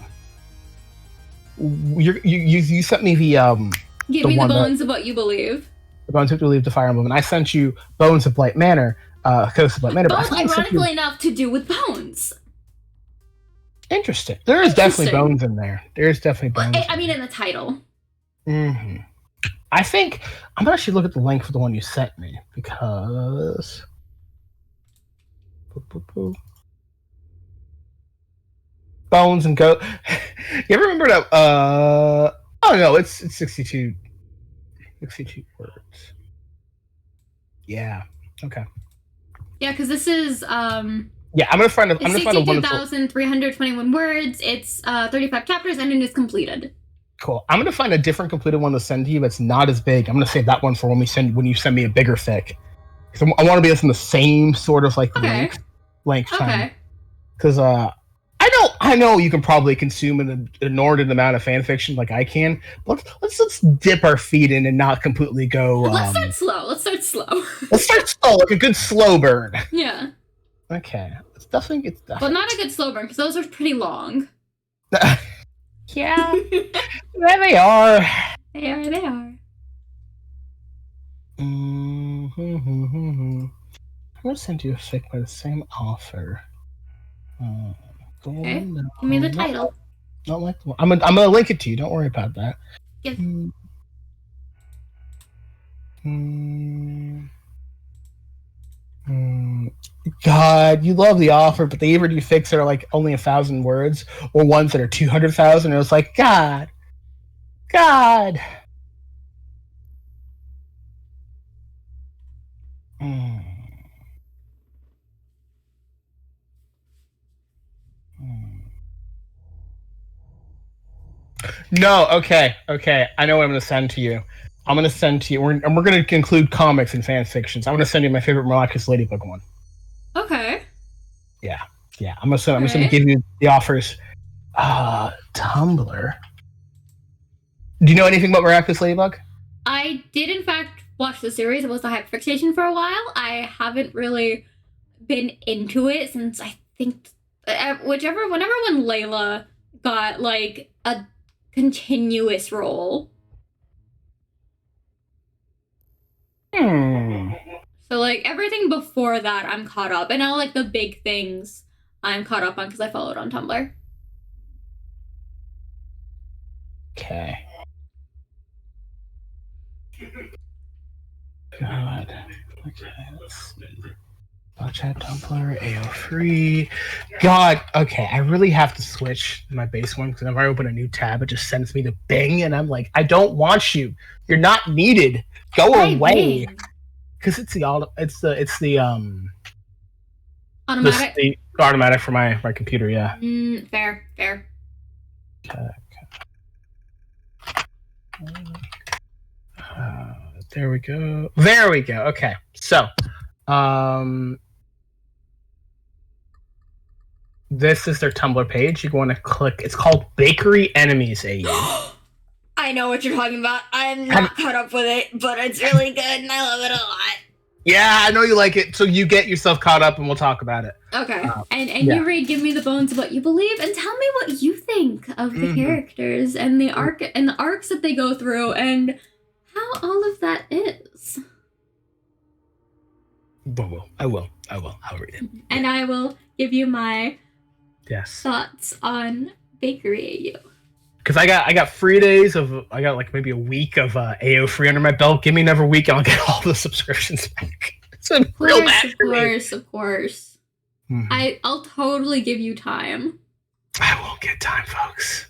you sent me the Give me the bones of what you believe. The bones of what you believe, the Fire Emblem, and I sent you Bones of Blight Manor, Coast of Blight Manor. Bones, ironically enough, to do with bones. Interesting. There is definitely bones in there. There's definitely bones. I mean, in the title. Mm-hmm. I think I'm gonna actually look at the link for the one you sent me because. Bones and goat. You ever remember that? Oh no, it's 62 words. Yeah. Okay. Yeah, because this is Yeah, I'm gonna find a. It's 62,321 words. It's 35 chapters, and it is completed. Cool. I'm gonna find a different completed one to send to you. That's not as big. I'm gonna save that one for when you send me a bigger fic. Because I want to be in the same sort of like length time. Because I know you can probably consume an inordinate amount of fan fiction like I can, but let's dip our feet in and not completely go. Let's start slow. Let's start slow, like a good slow burn. Yeah. Okay. It's definitely. But not a good slow burn because those are pretty long. Yeah. There they are. They are. I'm gonna send you a fic by the same author. Okay. Give me the title. Not like the one. I'm gonna link it to you. Don't worry about that. Yes. God, you love The Offer, but they either do fics that are like only 1,000 words or ones that are 200,000. And it was like, God. No, okay. I know what I'm going to send to you. I'm going to send to you, and we're going to include comics and fan fictions. I'm going to send you my favorite Miraculous Ladybug one. Okay. Yeah. I'm going to give you The Offer's Tumblr. Do you know anything about Miraculous Ladybug? I did, in fact, watch the series. It was the hyperfixation for a while. I haven't really been into it since I think whenever when Layla got like a continuous role. So like everything before that I'm caught up, and now like the big things I'm caught up on because I followed on Tumblr. Okay. God. Okay, let's see. Chat, Tumblr, AO3. God, okay, I really have to switch my base one because whenever I open a new tab, it just sends me to Bing, and I'm like, I don't want you. You're not needed. Go away. Because it's the automatic. The automatic for my computer. Yeah. Fair. Okay. There we go. Okay, so, this is their Tumblr page. You want to click. It's called Bakery Enemies AU. I know what you're talking about. I'm not caught up with it, but it's really good, and I love it a lot. Yeah, I know you like it. So you get yourself caught up, and we'll talk about it. Okay. You read Give Me the Bones of What You Believe, and tell me what you think of the characters and the arcs that they go through, and how all of that is. I will. I'll read it. And I will give you my thoughts on Bakery AU. Because I got 3 days I got like maybe a week of AO3 under my belt. Give me another week and I'll get all the subscriptions back. It's a real bad for me. Of course. I'll totally give you time. I won't get time, folks.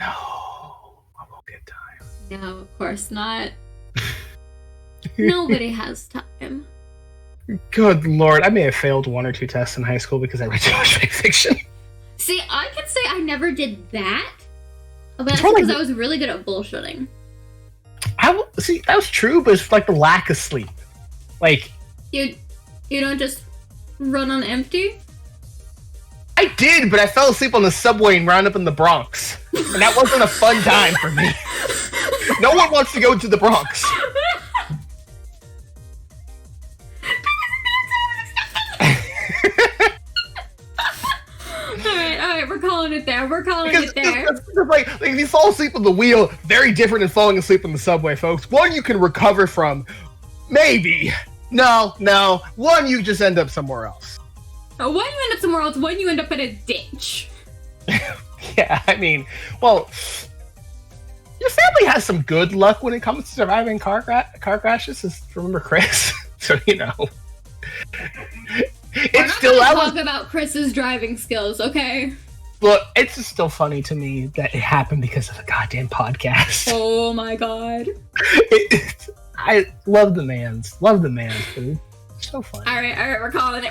No. I won't get time. No, of course not. Nobody has time. Good Lord. I may have failed 1 or 2 tests in high school because I read too much fiction. See, I can say I never did that. But that's because I was really good at bullshitting. See, that was true, but it's like the lack of sleep. Like... You don't just run on empty? I did, but I fell asleep on the subway and wound up in the Bronx. And that wasn't a fun time for me. No one wants to go to the Bronx. Alright, we're calling it there. Like, if you fall asleep on the wheel, very different than falling asleep on the subway, folks. One you can recover from. Maybe. No. One you just end up somewhere else. One you end up somewhere else, one you end up in a ditch. Yeah, I mean, well, your family has some good luck when it comes to surviving car crashes. Remember Chris? So, you know. We're not gonna talk about Chris's driving skills, okay? Look, it's just still funny to me that it happened because of a goddamn podcast. Oh my god. I love the mans. But it's so funny. Alright, we're calling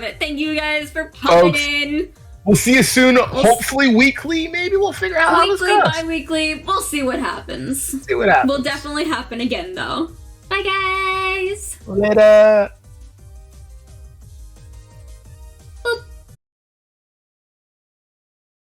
it. Thank you guys for popping in. We'll see you soon. Hopefully weekly. Maybe we'll figure out how this goes. Bi-weekly. We'll see what happens. Will definitely happen again, though. Bye, guys. Later.